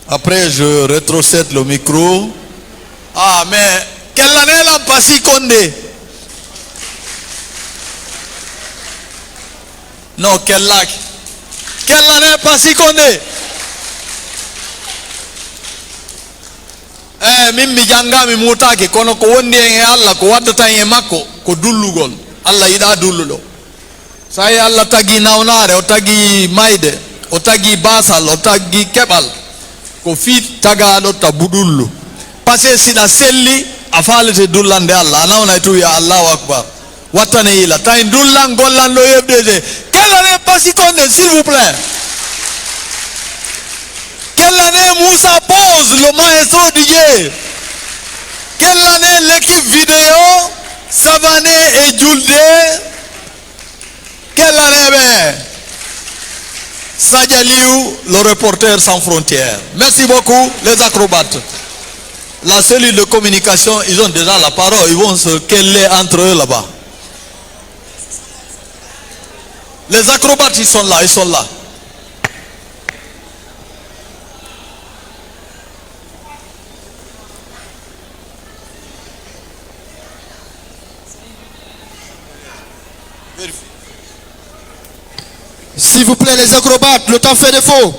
Après, je rétrocède le micro. Ah, mais quelle année l'a passé Condé? Non, quelle lac? Quelle année passé Condé? mimi jangami mutaki kono ko wondi e Allah ko waddata e makko ko dullugol Allah yida dullulo say Allah tagi nawnare o tagi mayde o tagi basal o tagi kebal ko fit tagado tabudullu passé sida selli a falete dullande Allah nawna tu ya Allahu akbar watane ila tay dullan gollan do yebde quelle année Passikonde s'il vous plaît. Quelle année Moussa Pose, le maestro DJ. Quelle année l'équipe vidéo, Savané et Julde. Quelle année Sadjaliou, le reporter sans frontières. Merci beaucoup les acrobates. La cellule de communication, ils ont déjà la parole, ils vont se queller entre eux là-bas. Les acrobates, ils sont là, ils sont là. S'il vous plaît, les acrobates, le temps fait défaut.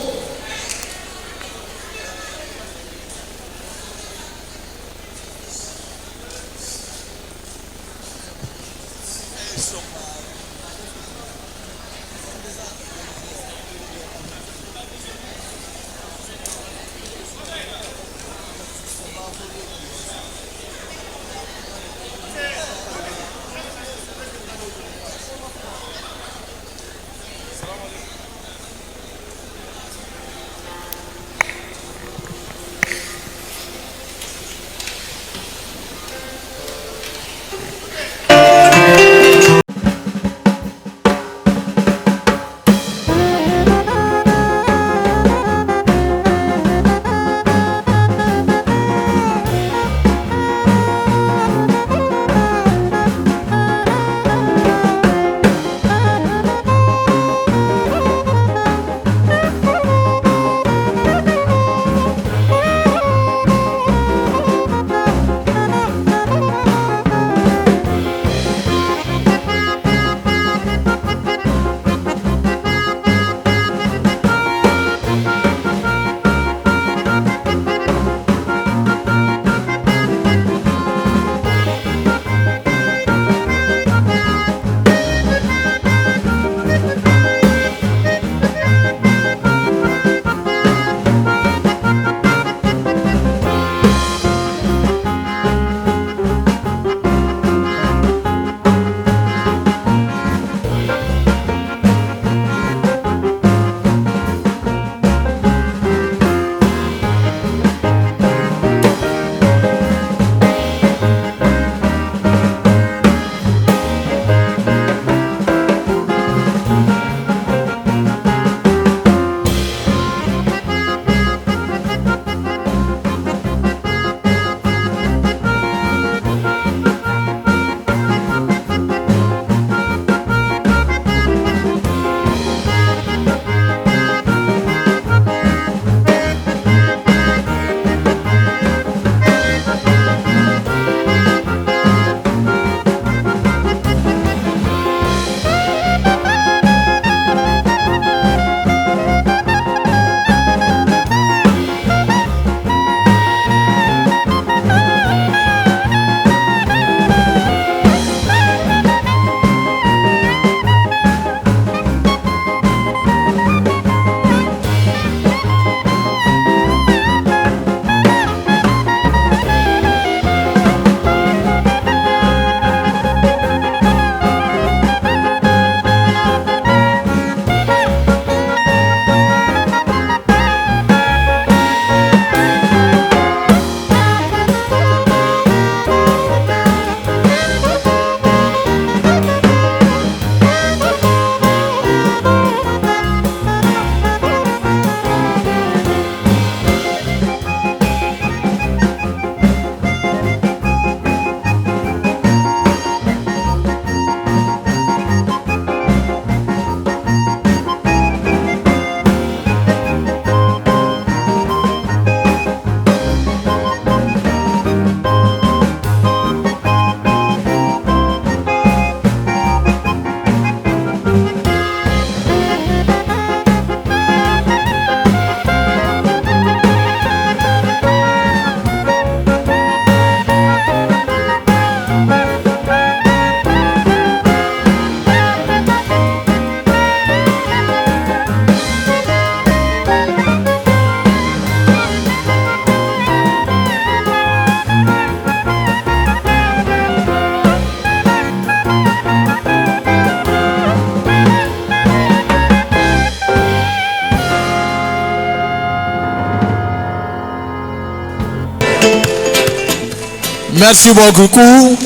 Merci beaucoup.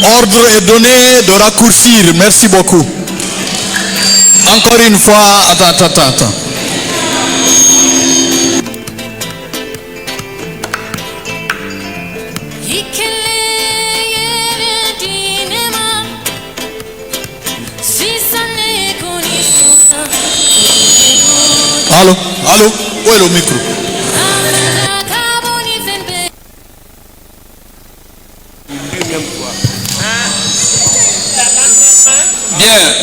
Ordre est donné de raccourcir. Merci beaucoup. Encore une fois, attends. Allô, où est le micro? Bien,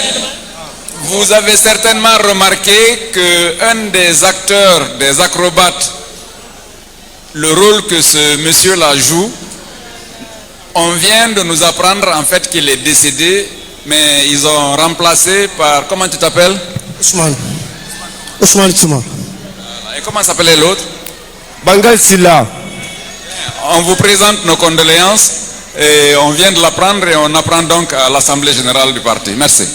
vous avez certainement remarqué qu'un des acteurs, des acrobates, le rôle que ce monsieur-là joue, on vient de nous apprendre en fait qu'il est décédé, mais ils ont remplacé par, comment tu t'appelles? Ousmane Tsouma. Et comment s'appelait l'autre? Bangal Silla. On vous présente nos condoléances et on vient de l'apprendre et on apprend donc à l'Assemblée générale du parti. Merci.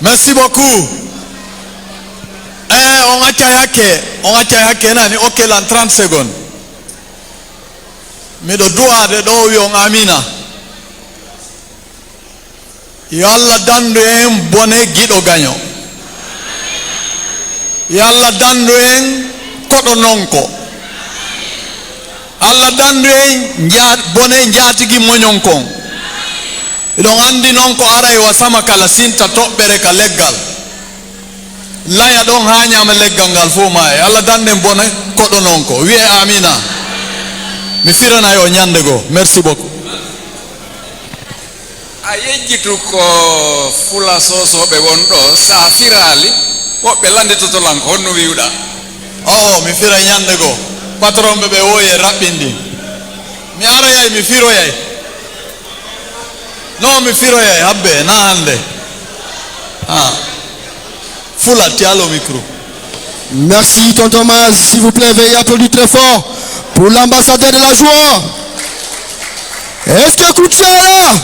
Merci beaucoup. On a tchayake nani ok en 30 secondes. Mais le droit de on amina. Yalla dandu en bonne guido gagnon. Yalla dandu en kodo nonko. Allah dandu en bonne njatigi monyonkon. Idon andi nonko aray wasama kala sinta tobbere ka leggal. Laya don hanya me leggal ngal fo may. Allah dande bonne kodo nonko. Wi amina. Mi firana yo nyande go. Merci beaucoup. Ayejitu ko fula soso be wondo sa firali woɓɓe lande totolanko honno wiwɗa. Mi fira nyande go patron ɓe woye raɓɓindi mi aroyay mi firoyay non mi firoyay habbe na hande fula tialo micro. Merci tonton Thomas, s'il vous plaît, veuillez applaudir très fort pour l'ambassadeur de la joie. Est-ce que Koutia est là?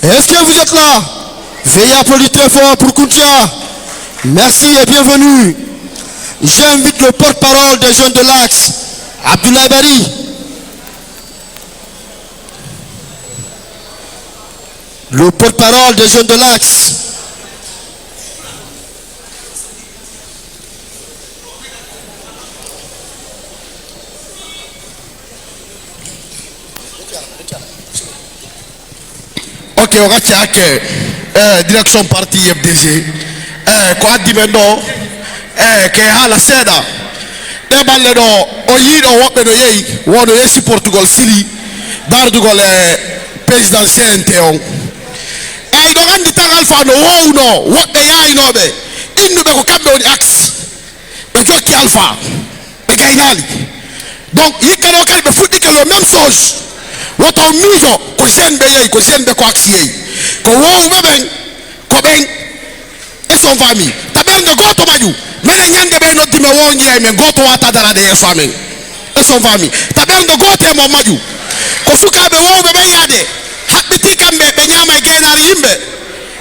Est-ce que vous êtes là? Veuillez applaudir très fort pour Koutia. Merci et bienvenue. J'invite le porte-parole des jeunes de l'Axe, Abdoulaye Bari. Le porte-parole des jeunes de l'Axe. Ok, on va checker direction parti FDG. Quoi dit maintenant? Que à la seda. Des balles d'eau, au yid, au wop de yei, ou de yesi Portugal, Sili, d'Ardugol, présidentiel, Théon. Et donc, on dit à Alpha, no, no, what they are, no, be. Il nous a capté au axe. Mais toi qui Alpha, mais Kainali. Donc, il y a un foot que le même chose. What on nous, ko jen be ko axe yei. Ko wo ben, ko ben, et son famille. Tabel de goto maju. Mais nyande be no dime wo nyai men goto wata dara de yeso amen. Et son famille. Tabel de goto mo maju. Ko suka be wo be yade. Habiti kambe be nyama gaynal yimbe.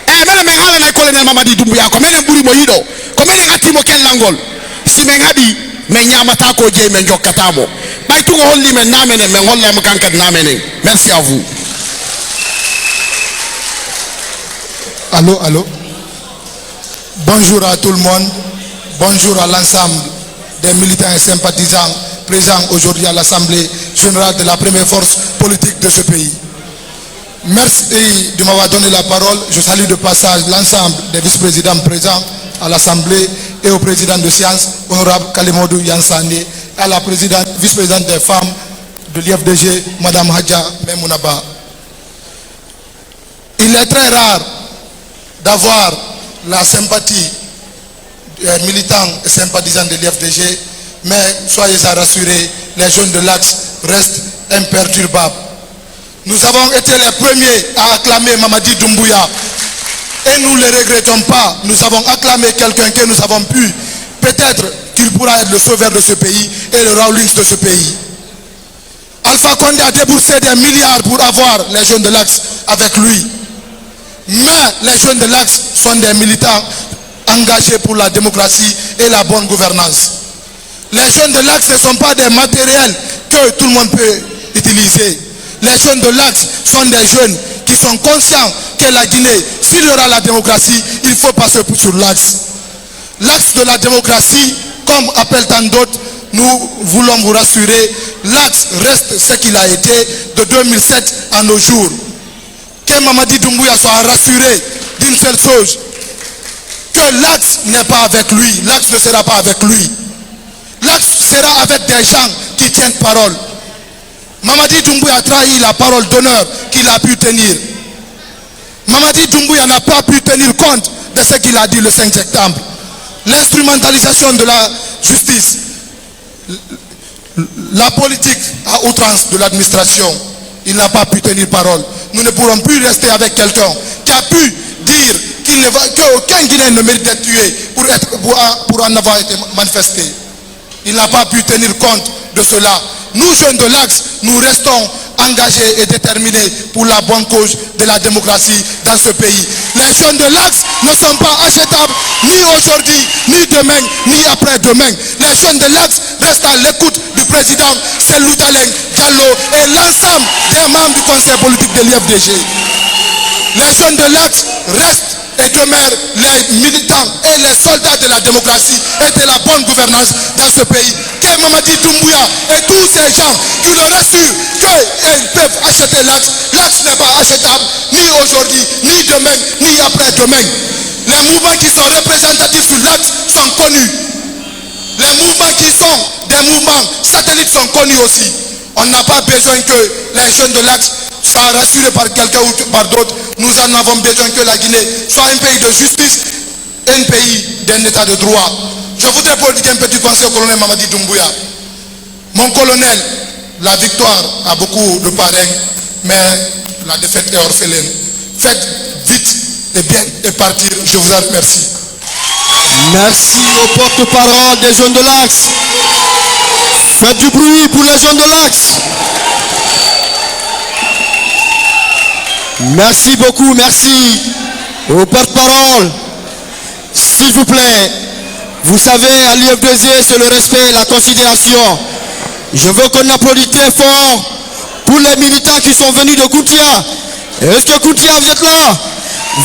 Mele men hala na colonel Mamadi Doumbouya ko mele buri mo yido. Ko mele ngati mo kellangol. Si men ngadi men nyama ta ko je men jokkatamo. Bay tu holli men namene men holla mo kankat namene. Merci à vous. Allô. Bonjour à tout le monde. Bonjour à l'ensemble des militants et sympathisants présents aujourd'hui à l'Assemblée générale de la première force politique de ce pays. Merci de m'avoir donné la parole. Je salue de passage l'ensemble des vice-présidents présents à l'Assemblée et au président de séance, honorable Kalimodou Yansane, et à la vice-présidente des femmes de l'IFDG, Madame Hadja Memounaba. Il est très rare d'avoir la sympathie des militants et sympathisants de l'IFDG, mais soyez rassurés, les jeunes de l'Axe restent imperturbables. Nous avons été les premiers à acclamer Mamadi Doumbouya et nous ne le regrettons pas. Nous avons acclamé quelqu'un que nous avons pu, peut-être qu'il pourra être le sauveur de ce pays et le Rawlings de ce pays. Alpha Condé a déboursé des milliards pour avoir les jeunes de l'Axe avec lui. Mais les jeunes de l'Axe sont des militants engagés pour la démocratie et la bonne gouvernance. Les jeunes de l'Axe ne sont pas des matériels que tout le monde peut utiliser. Les jeunes de l'Axe sont des jeunes qui sont conscients que la Guinée, s'il y aura la démocratie, il faut passer sur l'Axe. L'axe de la démocratie, comme appellent tant d'autres, nous voulons vous rassurer, l'Axe reste ce qu'il a été de 2007 à nos jours. Que Mamadi Doumbouya soit rassuré d'une seule chose, que l'Axe n'est pas avec lui, l'Axe ne sera pas avec lui. L'Axe sera avec des gens qui tiennent parole. Mamadi Doumbouya a trahi la parole d'honneur qu'il a pu tenir. Mamadi Doumbouya n'a pas pu tenir compte de ce qu'il a dit le 5 septembre. L'instrumentalisation de la justice, la politique à outrance de l'administration, il n'a pas pu tenir parole. Nous ne pourrons plus rester avec quelqu'un qui a pu dire qu'aucun Guinéen ne mérite d'être tué pour en avoir été manifesté. Il n'a pas pu tenir compte de cela. Nous, jeunes de l'Axe, nous restons engagés et déterminés pour la bonne cause de la démocratie dans ce pays. Les jeunes de l'Axe ne sont pas achetables ni aujourd'hui, ni demain, ni après-demain. Les jeunes de l'Axe restent à l'écoute du président Cellou Dalein Diallo et l'ensemble des membres du conseil politique de l'IFDG. Les jeunes de l'Axe restent et demeurent les militants et les soldats de la démocratie et de la bonne gouvernance dans ce pays. Que Mamadi Doumbouya et tous ces gens qui l'auraient su qu'ils peuvent acheter l'Axe, l'Axe n'est pas achetable ni aujourd'hui, ni demain, ni après-demain. Les mouvements qui sont représentatifs sur l'Axe sont connus. Les mouvements qui sont des mouvements satellites sont connus aussi. On n'a pas besoin que les jeunes de l'Axe soient rassurés par quelqu'un ou par d'autres. Nous en avons besoin que la Guinée soit un pays de justice et un pays d'un état de droit. Je voudrais politiquer un petit conseil au colonel Mamadi Doumbouya. Mon colonel, la victoire a beaucoup de parrains, mais la défaite est orpheline. Faites vite et bien et partir. Je vous en remercie. Merci au porte-parole des jeunes de l'Axe. Faites du bruit pour les jeunes de l'Axe. Merci beaucoup, merci au porte-parole. S'il vous plaît, vous savez, à l'IFDG, c'est le respect et la considération. Je veux qu'on applaudisse très fort pour les militants qui sont venus de Koutia. Est-ce que Koutia, vous êtes là?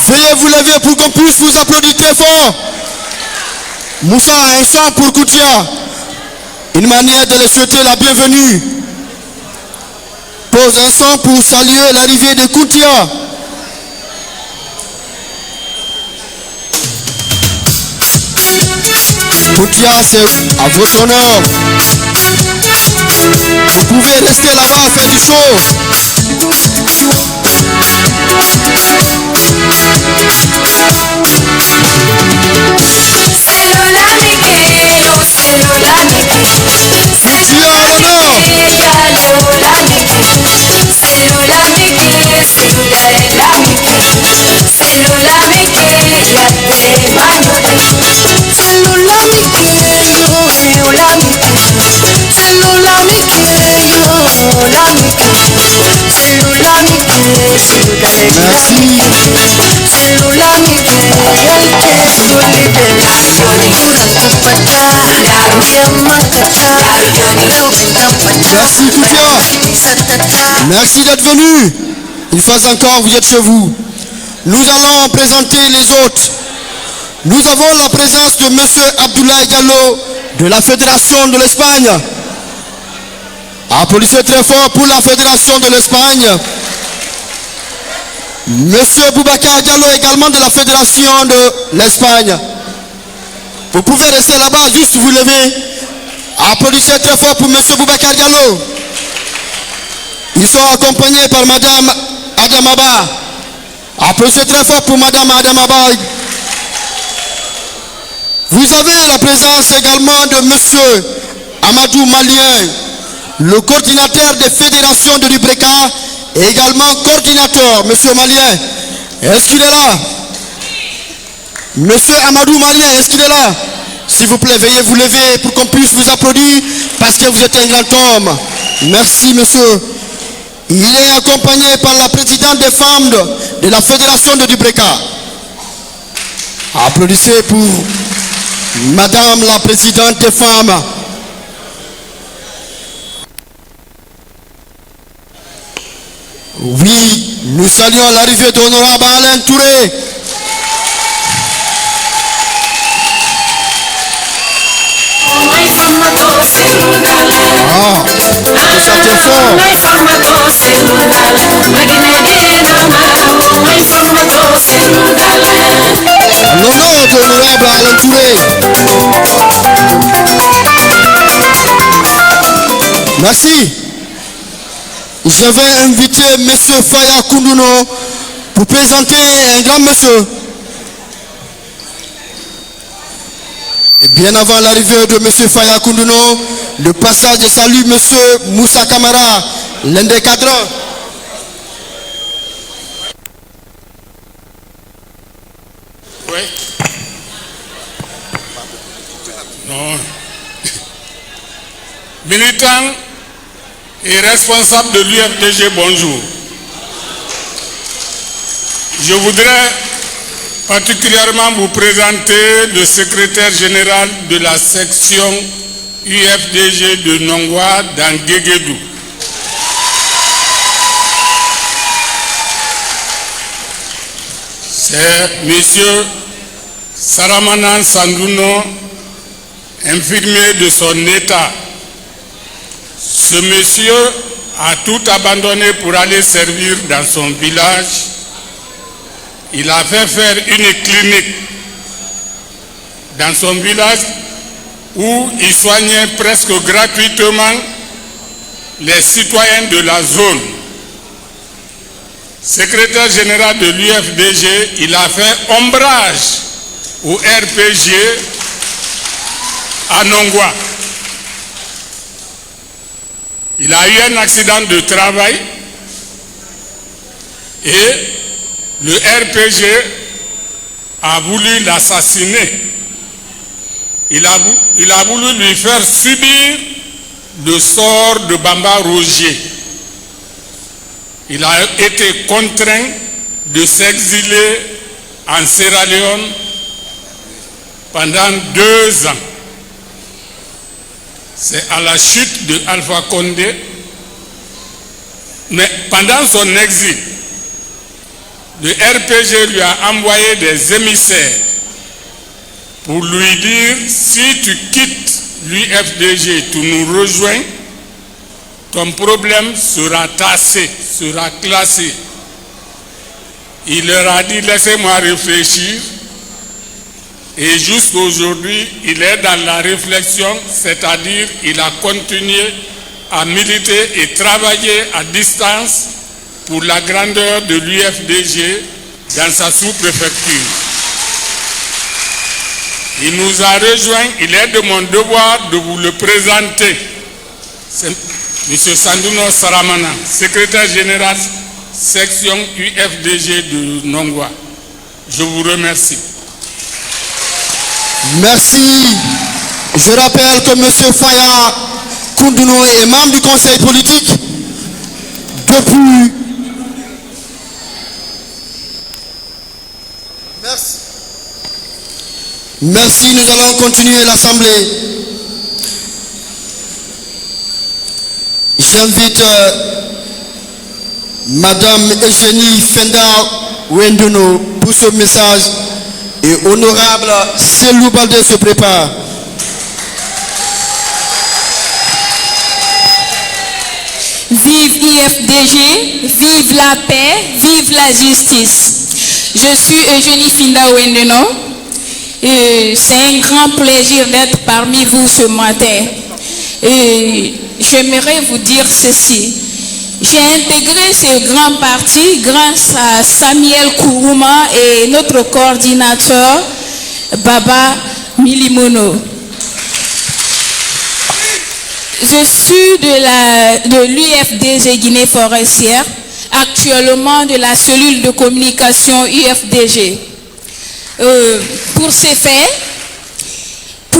Veuillez vous lever pour qu'on puisse vous applaudir très fort. Moussa, un chant pour Koutia. Une manière de les souhaiter la bienvenue. Pose un son pour saluer l'arrivée de Koutia. Koutia, c'est à votre honneur. Vous pouvez rester là-bas, faire du show. Merci d'être venu. Une fois encore, vous êtes chez vous. Nous allons présenter les autres. Nous avons la présence de M. Abdoulaye Diallo de la Fédération de l'Espagne. Applaudissez très fort pour la Fédération de l'Espagne. M. Boubacar Diallo également de la Fédération de l'Espagne. Vous pouvez rester là-bas, juste vous lever. Applaudissez très fort pour M. Boubacar Diallo. Ils sont accompagnés par Mme Adamaba. Applaudissez très fort pour Mme Adamaba. Vous avez la présence également de M. Amadou Malien, le coordinateur des fédérations de Dubreka et également coordinateur, M. Malien. Est-ce qu'il est là? M. Amadou Malien, est-ce qu'il est là? S'il vous plaît, veuillez vous lever pour qu'on puisse vous applaudir parce que vous êtes un grand homme. Merci, monsieur. Il est accompagné par la présidente des femmes de la fédération de Dubreka. Applaudissez pour Madame la présidente des femmes. Oui, nous saluons l'arrivée de l'honorable Alain Touré. Ah, ça c'est fort. L'honneur de l'honorable Alain Touré. Merci. Je vais inviter M. Faya Koundouno pour présenter un grand monsieur. Et bien avant l'arrivée de M. Faya Koundouno, le passage de salut M. Moussa Kamara, l'un des cadres. Oui. Non. Militant et responsable de l'UFDG, bonjour. Je voudrais particulièrement vous présenter le secrétaire général de la section UFDG de Nongwa dans Guéguédou. C'est M. Saramanan Sandouno, infirmier de son état. Ce monsieur a tout abandonné pour aller servir dans son village. Il a fait faire une clinique dans son village où il soignait presque gratuitement les citoyens de la zone. Secrétaire général de l'UFDG, il a fait ombrage au RPG à Nongwa. Il a eu un accident de travail et le RPG a voulu l'assassiner. Il a voulu lui faire subir le sort de Bamba Roger. Il a été contraint de s'exiler en Sierra Leone pendant 2 ans. C'est à la chute de Alpha Condé. Mais pendant son exil, le RPG lui a envoyé des émissaires pour lui dire: si tu quittes l'UFDG, tu nous rejoins, ton problème sera tassé, sera classé. Il leur a dit: laissez-moi réfléchir. Et jusqu'aujourd'hui, il est dans la réflexion, c'est-à-dire il a continué à militer et travailler à distance pour la grandeur de l'UFDG dans sa sous-préfecture. Il nous a rejoints, il est de mon devoir de vous le présenter. C'est M. Sandouno Saramana, secrétaire général section UFDG de Nongwa. Je vous remercie. Merci. Je rappelle que M. Faya Koundouno est membre du conseil politique depuis... Merci. Merci, nous allons continuer l'assemblée. J'invite Madame Eugénie Fenda Wendono pour ce message et honorable Selou Baldé se prépare. Vive IFDG, vive la paix, vive la justice. Je suis Eugénie Fenda Wendono. C'est un grand plaisir d'être parmi vous ce matin. J'aimerais vous dire ceci. J'ai intégré ce grand parti grâce à Samuel Kourouma et notre coordinateur Baba Milimono. Je suis de l'UFDG Guinée Forestière, actuellement de la cellule de communication UFDG. Pour ces faits,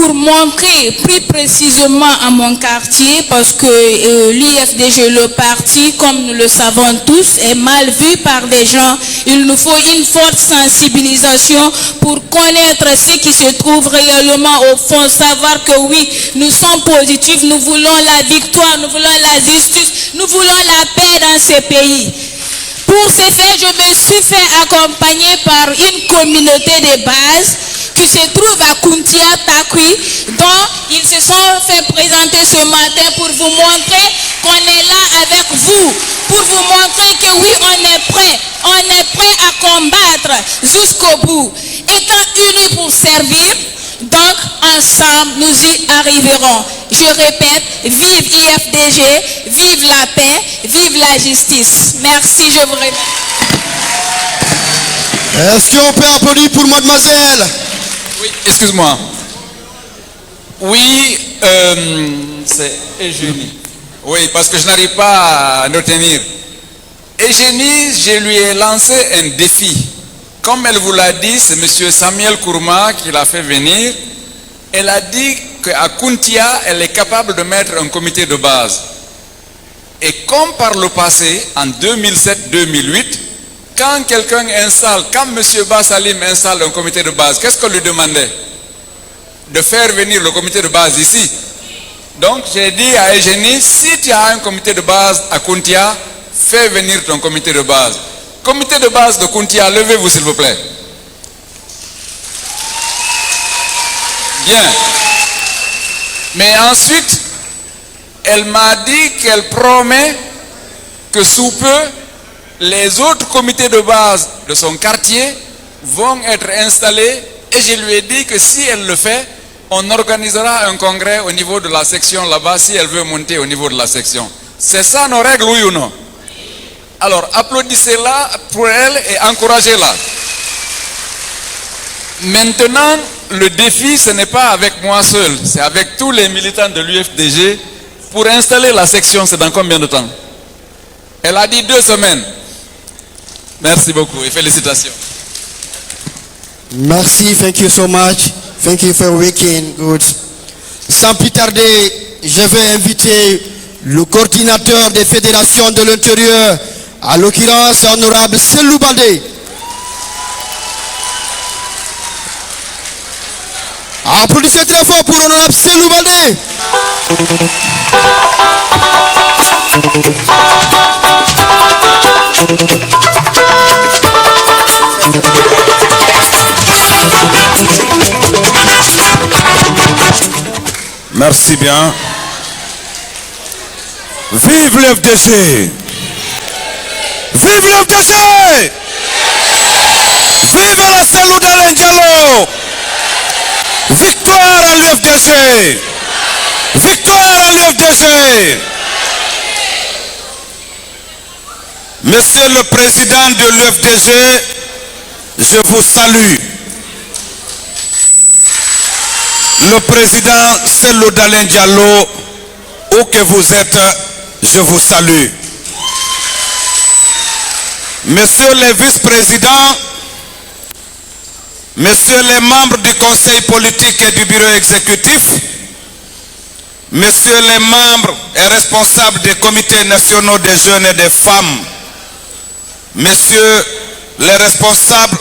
pour montrer plus précisément à mon quartier, parce que l'IFDG, le parti, comme nous le savons tous, est mal vu par des gens. Il nous faut une forte sensibilisation pour connaître ce qui se trouve réellement au fond, savoir que oui, nous sommes positifs, nous voulons la victoire, nous voulons la justice, nous voulons la paix dans ce pays. Pour ce faire, je me suis fait accompagner par une communauté de base qui se trouve à Kuntia Takui, dont ils se sont fait présenter ce matin pour vous montrer qu'on est là avec vous, pour vous montrer que oui, on est prêt à combattre jusqu'au bout. Étant unis pour servir, donc ensemble nous y arriverons. Je répète, vive IFDG, vive la paix, vive la justice. Merci, je vous remercie. Est-ce qu'on peut applaudir pour mademoiselle? Oui, excuse-moi. Oui, c'est Eugénie. Oui, parce que je n'arrive pas à retenir. Eugénie, je lui ai lancé un défi. Comme elle vous l'a dit, c'est M. Samuel Kourma qui l'a fait venir. Elle a dit qu'à Kuntia, elle est capable de mettre un comité de base. Et comme par le passé, en 2007-2008, quand quelqu'un installe, quand M. Bassalim installe un comité de base, qu'est-ce qu'on lui demandait? De faire venir le comité de base ici. Donc j'ai dit à Eugénie, si tu as un comité de base à Kuntia, fais venir ton comité de base. Comité de base de Kuntia, levez-vous s'il vous plaît. Bien. Mais ensuite, elle m'a dit qu'elle promet que sous peu, les autres comités de base de son quartier vont être installés, et je lui ai dit que si elle le fait, on organisera un congrès au niveau de la section là-bas si elle veut monter au niveau de la section. C'est ça nos règles, oui ou non? Alors applaudissez-la pour elle et encouragez-la. Maintenant, le défi, ce n'est pas avec moi seul, c'est avec tous les militants de l'UFDG. Pour installer la section, c'est dans combien de temps? Elle a dit 2 semaines. Merci beaucoup et félicitations. Merci, thank you so much. Thank you for working good. Sans plus tarder, je vais inviter le coordinateur des fédérations de l'intérieur, à l'occurrence honorable Selou Baldé. Applaudissez très fort pour honorable Selou Baldé. Merci bien. Vive l'FDG! Vive l'FDG! Vive la Selou Dalein Diallo! Victoire à l'UFDG! Victoire à l'UFDG! Monsieur le Président de l'UFDG, je vous salue. Le Président Selou Dalein Diallo, où que vous êtes, je vous salue. Messieurs les vice-présidents, messieurs les membres du Conseil politique et du bureau exécutif, messieurs les membres et responsables des comités nationaux des jeunes et des femmes, messieurs les responsables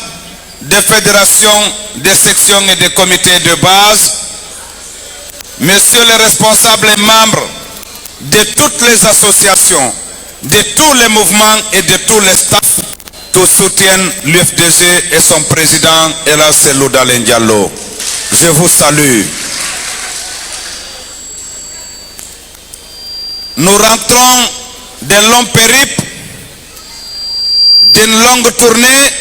des fédérations, des sections et des comités de base, messieurs les responsables et membres de toutes les associations, de tous les mouvements et de tous les staffs, tous soutiennent l'UFDG et son président Elhadji Selou Dalein Diallo. Je vous salue. Nous rentrons d'un long périple, d'une longue tournée,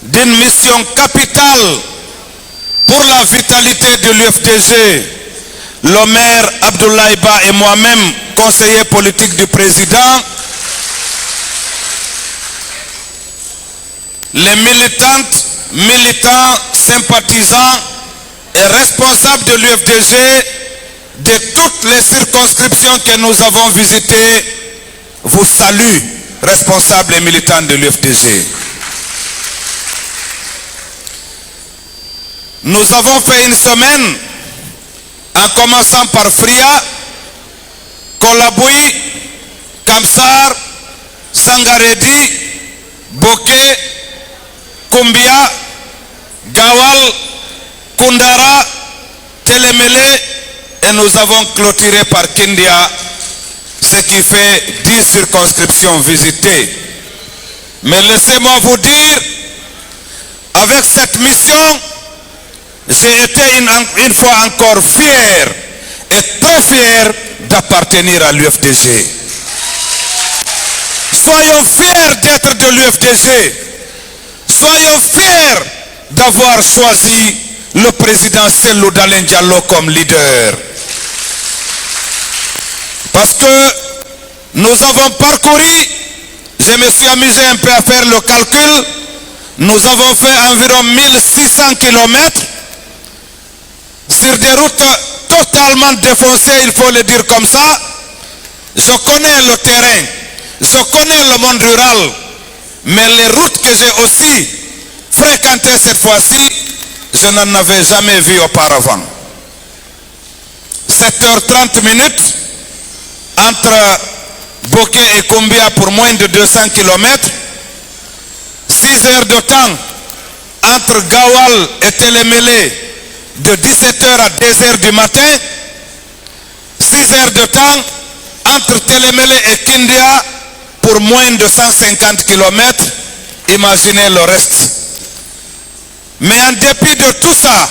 d'une mission capitale pour la vitalité de l'UFDG. Le maire Abdoulaye Ba et moi-même, conseiller politique du président, les militantes, militants, sympathisants et responsables de l'UFDG de toutes les circonscriptions que nous avons visitées vous saluent, responsables et militants de l'UFDG. Nous avons fait une semaine en commençant par Fria, Kolaboui, Kamsar, Sangaredi, Boké, Kumbia, Gawal, Kundara, Telemele, et nous avons clôturé par Kindia, ce qui fait 10 circonscriptions visitées. Mais laissez-moi vous dire, avec cette mission, j'ai été une fois encore fier et très fier d'appartenir à l'UFDG. Soyons fiers d'être de l'UFDG. Soyons fiers d'avoir choisi le président Cellou Dalein Diallo comme leader. Parce que nous avons parcouru, je me suis amusé un peu à faire le calcul, nous avons fait environ 1600 km sur des routes totalement défoncées, il faut le dire comme ça. Je connais le terrain, je connais le monde rural, mais les routes que j'ai aussi fréquentées cette fois-ci, je n'en avais jamais vu auparavant. 7h30 minutes entre Boké et Kumbia pour moins de 200 km, 6 heures de temps entre Gawal et Telemele de 17h à 2h du matin, 6 heures de temps entre Telemele et Kindia pour moins de 150 km, imaginez le reste. Mais en dépit de tout ça,